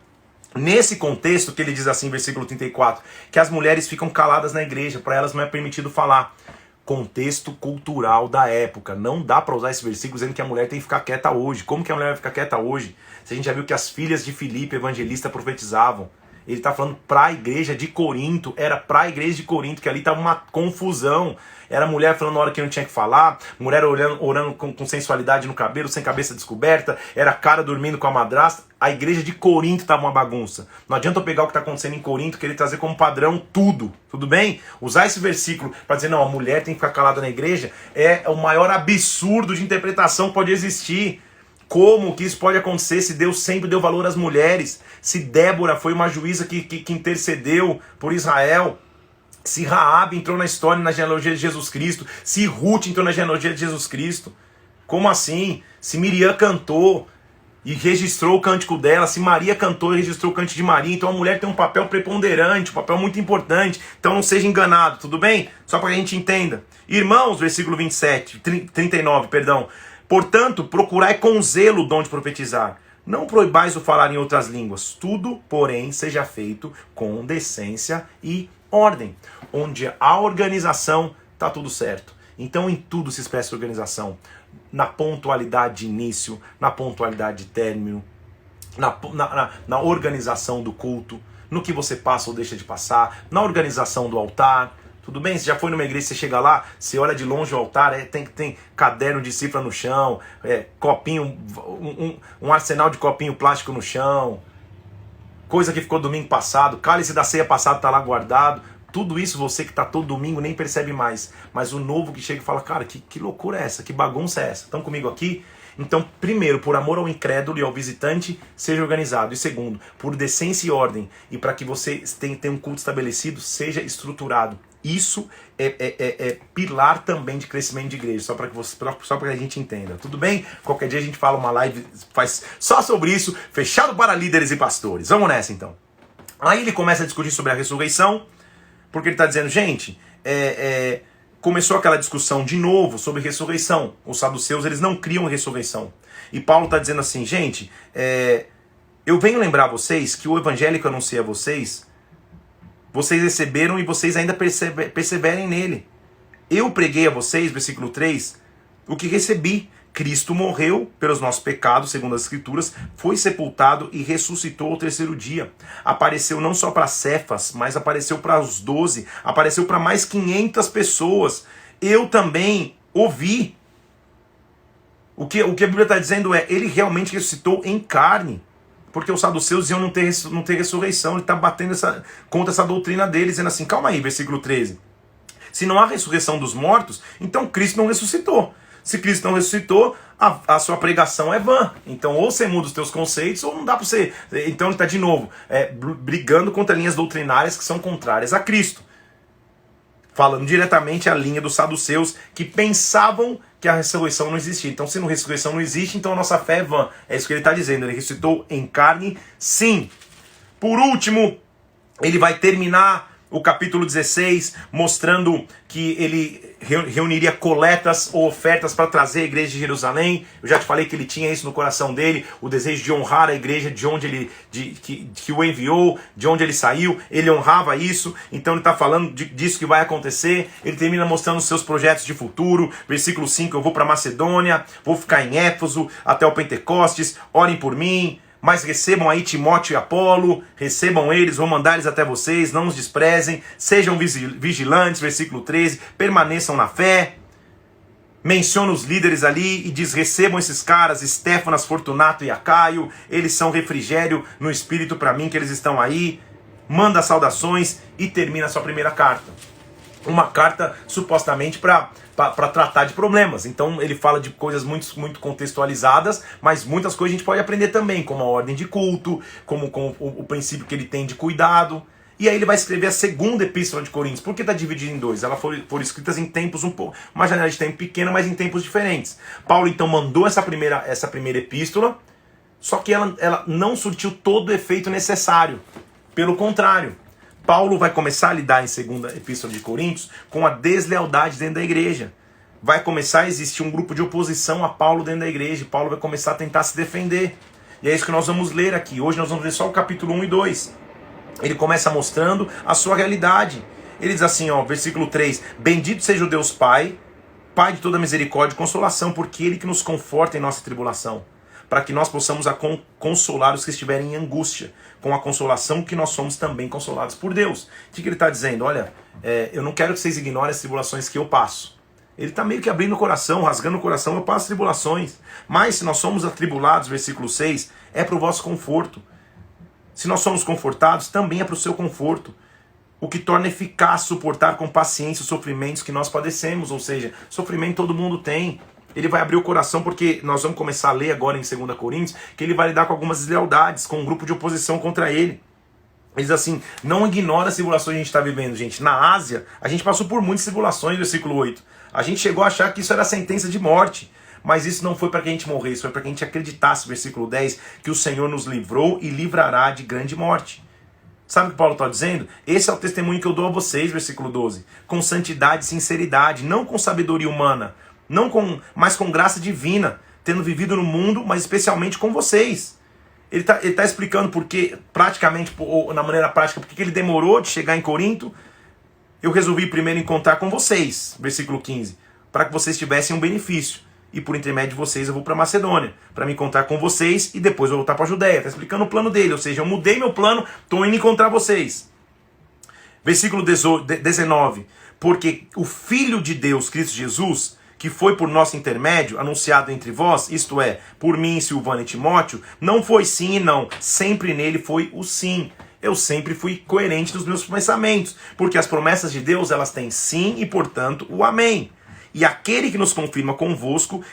Nesse contexto que ele diz assim, versículo 34, que as mulheres ficam caladas na igreja, para elas não é permitido falar. Contexto cultural da época. Não dá para usar esse versículo dizendo que a mulher tem que ficar quieta hoje. Como que a mulher vai ficar quieta hoje? Se a gente já viu que as filhas de Filipe, evangelista, profetizavam. Ele está falando para a igreja de Corinto, era para a igreja de Corinto, que ali estava uma confusão. Era mulher falando na hora que não tinha que falar, mulher orando com sensualidade no cabelo, sem cabeça descoberta, era cara dormindo com a madrasta. A igreja de Corinto estava uma bagunça. Não adianta eu pegar o que está acontecendo em Corinto, querer trazer como padrão tudo bem? Usar esse versículo para dizer, não, a mulher tem que ficar calada na igreja, é o maior absurdo de interpretação que pode existir. Como que isso pode acontecer se Deus sempre deu valor às mulheres? Se Débora foi uma juíza que intercedeu por Israel? Se Raabe entrou na história, na genealogia de Jesus Cristo? Se Ruth entrou na genealogia de Jesus Cristo? Como assim? Se Miriam cantou e registrou o cântico dela, se Maria cantou e registrou o cântico de Maria, então a mulher tem um papel preponderante, um papel muito importante. Então não seja enganado, tudo bem? Só para que a gente entenda. Irmãos, versículo 39, perdão. Portanto, procurai com zelo o dom de profetizar. Não proibais o falar em outras línguas. Tudo, porém, seja feito com decência e ordem. Onde há organização, está tudo certo. Então, em tudo se expressa organização. Na pontualidade de início, na pontualidade de término, na organização do culto, no que você passa ou deixa de passar, na organização do altar. Tudo bem? Você já foi numa igreja, você chega lá, você olha de longe o altar, tem caderno de cifra no chão, copinho, um arsenal de copinho plástico no chão, coisa que ficou domingo passado, cálice da ceia passada está lá guardado. Tudo isso você que está todo domingo nem percebe mais. Mas o novo que chega e fala, cara, que loucura é essa? Que bagunça é essa? Estão comigo aqui? Então, primeiro, por amor ao incrédulo e ao visitante, seja organizado. E segundo, por decência e ordem, e para que você tenha um culto estabelecido, seja estruturado. Isso é pilar também de crescimento de igreja, só para que a gente entenda. Tudo bem? Qualquer dia a gente fala uma live, faz só sobre isso, fechado para líderes e pastores. Vamos nessa então. Aí ele começa a discutir sobre a ressurreição, porque ele está dizendo, gente, começou aquela discussão de novo sobre ressurreição. Os saduceus, eles não criam ressurreição. E Paulo está dizendo assim, gente, eu venho lembrar vocês que o evangelho que eu anunciei a vocês receberam e vocês ainda perseverem nele. Eu preguei a vocês, versículo 3, o que recebi. Cristo morreu pelos nossos pecados, segundo as Escrituras, foi sepultado e ressuscitou ao terceiro dia. Apareceu não só para Cefas, mas apareceu para os 12, apareceu para mais 500 pessoas. Eu também ouvi. O que a Bíblia está dizendo ele realmente ressuscitou em carne. Porque os saduceus iam não ter ressurreição. Ele está batendo contra essa doutrina deles, dizendo assim, calma aí, versículo 13. Se não há ressurreição dos mortos, então Cristo não ressuscitou. Se Cristo não ressuscitou, a sua pregação é vã. Então, ou você muda os teus conceitos, ou não dá para você. Então, ele está de novo brigando contra linhas doutrinárias que são contrárias a Cristo. Falando diretamente a linha dos saduceus que pensavam que a ressurreição não existia. Então, se a ressurreição não existe, então a nossa fé é vã. É isso que ele está dizendo. Ele ressuscitou em carne, sim. Por último, ele vai terminar o capítulo 16 mostrando que ele reuniria coletas ou ofertas para trazer a igreja de Jerusalém. Eu já te falei que ele tinha isso no coração dele, o desejo de honrar a igreja de onde que o enviou, de onde ele saiu. Ele honrava isso, então ele está falando disso que vai acontecer. Ele termina mostrando os seus projetos de futuro. Versículo 5, eu vou para Macedônia, vou ficar em Éfeso até o Pentecostes, orem por mim. Mas recebam aí Timóteo e Apolo, recebam eles, vou mandar eles até vocês, não os desprezem, sejam vigilantes, versículo 13, permaneçam na fé. Menciona os líderes ali e diz, recebam esses caras, Estéfanas, Fortunato e Acaio, eles são refrigério no espírito para mim que eles estão aí. Manda saudações e termina a sua primeira carta. Uma carta supostamente para tratar de problemas. Então ele fala de coisas muito contextualizadas, mas muitas coisas a gente pode aprender também, como a ordem de culto, como o princípio que ele tem de cuidado. E aí ele vai escrever a segunda epístola de Coríntios. Por que está dividida em dois? Elas foram escritas em tempos uma janela de tempo pequena, mas em tempos diferentes. Paulo então mandou essa primeira epístola, só que ela não surtiu todo o efeito necessário. Pelo contrário, Paulo vai começar a lidar em segunda epístola de Coríntios com a deslealdade dentro da igreja. Vai começar a existir um grupo de oposição a Paulo dentro da igreja. Paulo vai começar a tentar se defender. E é isso que nós vamos ler aqui. Hoje nós vamos ler só o capítulo 1 e 2. Ele começa mostrando a sua realidade. Ele diz assim, versículo 3. Bendito seja o Deus Pai, Pai de toda misericórdia e consolação, porque Ele que nos conforta em nossa tribulação, para que nós possamos consolar os que estiverem em angústia, com a consolação que nós somos também consolados por Deus. O que ele está dizendo? Olha, eu não quero que vocês ignorem as tribulações que eu passo. Ele está meio que abrindo o coração, rasgando o coração, eu passo tribulações. Mas se nós somos atribulados, versículo 6, é para o vosso conforto. Se nós somos confortados, também é para o seu conforto. O que torna eficaz suportar com paciência os sofrimentos que nós padecemos. Ou seja, sofrimento todo mundo tem. Ele vai abrir o coração porque nós vamos começar a ler agora em 2 Coríntios que ele vai lidar com algumas deslealdades, com um grupo de oposição contra ele. Ele diz assim, não ignora as tribulações que a gente está vivendo, gente. Na Ásia, a gente passou por muitas tribulações, versículo 8. A gente chegou a achar que isso era sentença de morte. Mas isso não foi para que a gente morresse, foi para que a gente acreditasse, versículo 10, que o Senhor nos livrou e livrará de grande morte. Sabe o que Paulo está dizendo? Esse é o testemunho que eu dou a vocês, versículo 12. Com santidade e sinceridade, não com sabedoria humana, mas com graça divina, tendo vivido no mundo, mas especialmente com vocês. Ele tá explicando porque, praticamente, ou na maneira prática, porque ele demorou de chegar em Corinto. Eu resolvi primeiro encontrar com vocês, versículo 15, para que vocês tivessem um benefício. E por intermédio de vocês eu vou para Macedônia, para me encontrar com vocês e depois eu voltar para a Judéia. Está explicando o plano dele, ou seja, eu mudei meu plano, estou indo encontrar vocês. Versículo 19, porque o Filho de Deus, Cristo Jesus, que foi por nosso intermédio, anunciado entre vós, isto é, por mim, Silvano e Timóteo, não foi sim e não, sempre nele foi o sim. Eu sempre fui coerente nos meus pensamentos, porque as promessas de Deus, elas têm sim e, portanto, o amém. E aquele que nos confirma convosco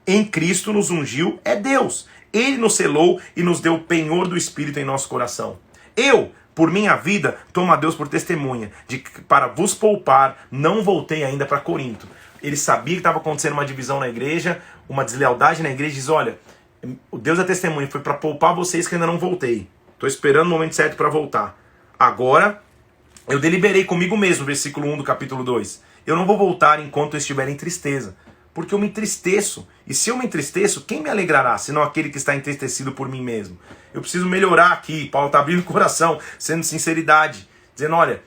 em Cristo nos ungiu é Deus. Ele nos selou e nos deu o penhor do Espírito em nosso coração. Eu, por minha vida, tomo a Deus por testemunha de que, para vos poupar, não voltei ainda para Corinto. Ele sabia que estava acontecendo uma divisão na igreja, uma deslealdade na igreja, e diz, olha, o Deus é testemunha, foi para poupar vocês que ainda não voltei. Estou esperando o momento certo para voltar. Agora, eu deliberei comigo mesmo, versículo 1 do capítulo 2. Eu não vou voltar enquanto eu estiver em tristeza, porque eu me entristeço. E se eu me entristeço, quem me alegrará, senão aquele que está entristecido por mim mesmo? Eu preciso melhorar aqui. Paulo está abrindo o coração, sendo sinceridade, dizendo, olha,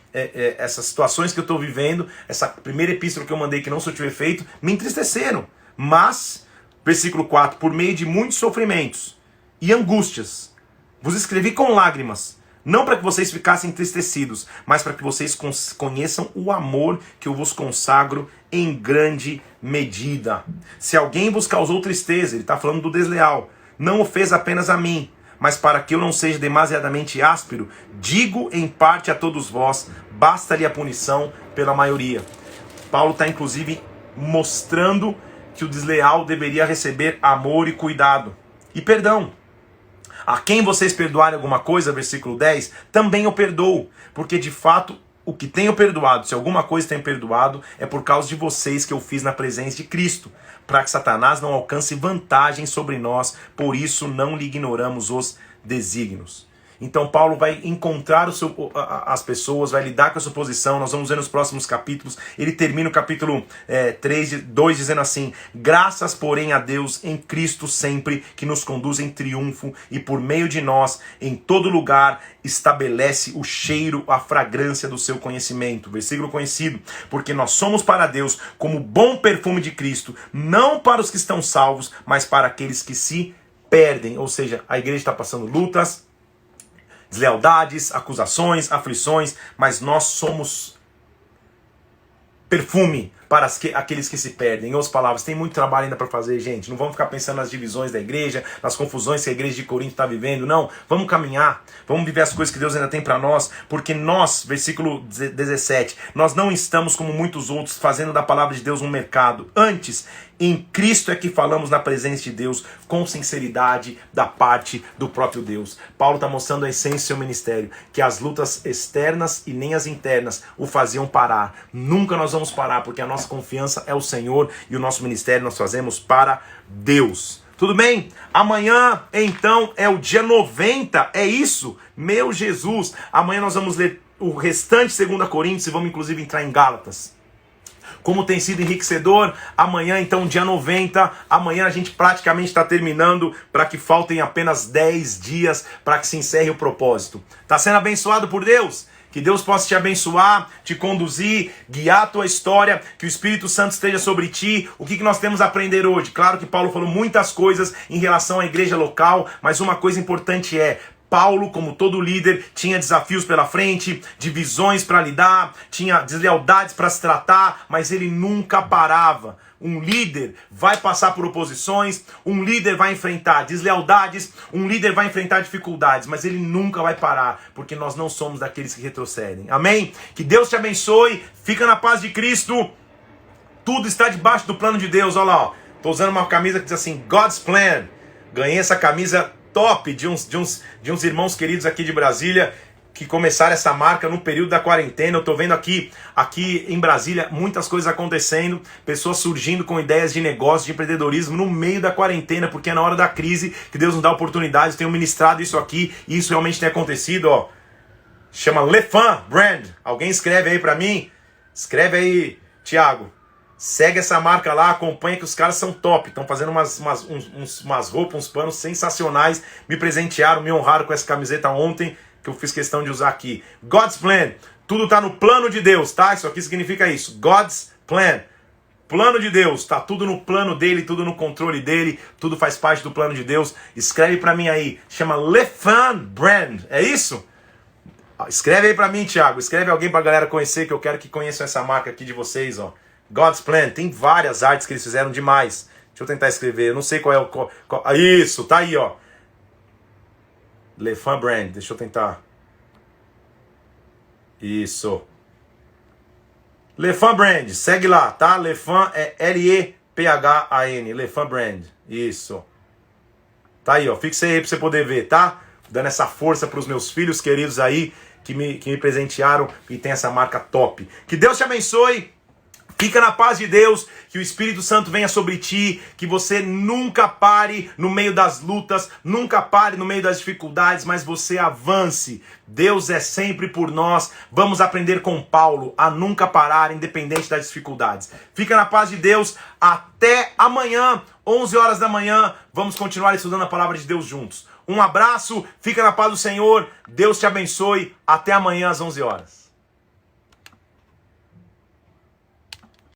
essas situações que eu estou vivendo, essa primeira epístola que eu mandei que não surtiu efeito, me entristeceram. Mas, versículo 4, por meio de muitos sofrimentos e angústias, vos escrevi com lágrimas, não para que vocês ficassem entristecidos, mas para que vocês conheçam o amor que eu vos consagro em grande medida. Se alguém vos causou tristeza, ele está falando do desleal, não o fez apenas a mim, mas para que eu não seja demasiadamente áspero, digo em parte a todos vós, basta-lhe a punição pela maioria. Paulo está inclusive mostrando que o desleal deveria receber amor e cuidado e perdão. A quem vocês perdoarem alguma coisa, versículo 10, também eu perdoo, porque de fato o que tenho perdoado, se alguma coisa tenho perdoado, é por causa de vocês que eu fiz na presença de Cristo, para que Satanás não alcance vantagem sobre nós, por isso não lhe ignoramos os desígnios. Então Paulo vai encontrar as pessoas, vai lidar com a sua posição, nós vamos ver nos próximos capítulos. Ele termina o capítulo 2 dizendo assim, graças porém a Deus em Cristo sempre, que nos conduz em triunfo e por meio de nós, em todo lugar, estabelece o cheiro, a fragrância do seu conhecimento. Versículo conhecido, porque nós somos para Deus como bom perfume de Cristo, não para os que estão salvos, mas para aqueles que se perdem. Ou seja, a igreja está passando lutas, deslealdades, acusações, aflições, mas nós somos perfume para aqueles que se perdem. Em outras palavras, tem muito trabalho ainda para fazer, gente. Não vamos ficar pensando nas divisões da igreja, nas confusões que a igreja de Corinto está vivendo. Não, vamos caminhar, vamos viver as coisas que Deus ainda tem para nós, porque nós, versículo 17, nós não estamos como muitos outros fazendo da palavra de Deus um mercado. Antes, em Cristo é que falamos na presença de Deus com sinceridade da parte do próprio Deus. Paulo está mostrando a essência do seu ministério, que as lutas externas e nem as internas o faziam parar. Nunca nós vamos parar, porque a nossa confiança é o Senhor e o nosso ministério nós fazemos para Deus. Tudo bem? Amanhã, então, é o dia 90, é isso? Meu Jesus! Amanhã nós vamos ler o restante de 2 Coríntios e vamos inclusive entrar em Gálatas. Como tem sido enriquecedor, amanhã então dia 90, amanhã a gente praticamente está terminando para que faltem apenas 10 dias para que se encerre o propósito. Está sendo abençoado por Deus? Que Deus possa te abençoar, te conduzir, guiar a tua história, que o Espírito Santo esteja sobre ti. O que nós temos a aprender hoje? Claro que Paulo falou muitas coisas em relação à igreja local, mas uma coisa importante é, Paulo, como todo líder, tinha desafios pela frente, divisões para lidar, tinha deslealdades para se tratar, mas ele nunca parava. Um líder vai passar por oposições, um líder vai enfrentar deslealdades, um líder vai enfrentar dificuldades, mas ele nunca vai parar, porque nós não somos daqueles que retrocedem. Amém? Que Deus te abençoe, fica na paz de Cristo, tudo está debaixo do plano de Deus. Olha lá, estou usando uma camisa que diz assim, God's Plan. Ganhei essa camisa top de uns irmãos queridos aqui de Brasília que começaram essa marca no período da quarentena. Eu tô vendo aqui em Brasília muitas coisas acontecendo, pessoas surgindo com ideias de negócio, de empreendedorismo no meio da quarentena, porque é na hora da crise que Deus nos dá oportunidades. Tenho ministrado isso aqui e isso realmente tem acontecido, ó. Chama LeFan Brand. Alguém escreve aí pra mim? Escreve aí, Thiago. Segue essa marca lá, acompanha que os caras são top. Estão fazendo umas roupas, uns panos sensacionais. Me presentearam, me honraram com essa camiseta ontem, que eu fiz questão de usar aqui. God's Plan. Tudo está no plano de Deus, tá? Isso aqui significa isso. God's Plan. Plano de Deus. Tá tudo no plano dele, tudo no controle dele. Tudo faz parte do plano de Deus. Escreve para mim aí. Chama LeFan Brand. É isso? Escreve aí para mim, Thiago. Escreve alguém pra galera conhecer, que eu quero que conheçam essa marca aqui de vocês, ó. God's Plan, tem várias artes que eles fizeram demais. Deixa eu tentar escrever, eu não sei qual é o... Isso, tá aí, ó. LeFan Brand, deixa eu tentar. Isso. LeFan Brand, segue lá, tá? LeFan é P-H-A-N, Lefan Brand. Isso. Tá aí, ó. Fixei aí pra você poder ver, tá? Dando essa força pros meus filhos queridos aí, que me presentearam e tem essa marca top. Que Deus te abençoe. Fica na paz de Deus, que o Espírito Santo venha sobre ti, que você nunca pare no meio das lutas, nunca pare no meio das dificuldades, mas você avance. Deus é sempre por nós. Vamos aprender com Paulo a nunca parar, independente das dificuldades. Fica na paz de Deus. Até amanhã, 11 horas da manhã. Vamos continuar estudando a palavra de Deus juntos. Um abraço, fica na paz do Senhor. Deus te abençoe. Até amanhã às 11 horas.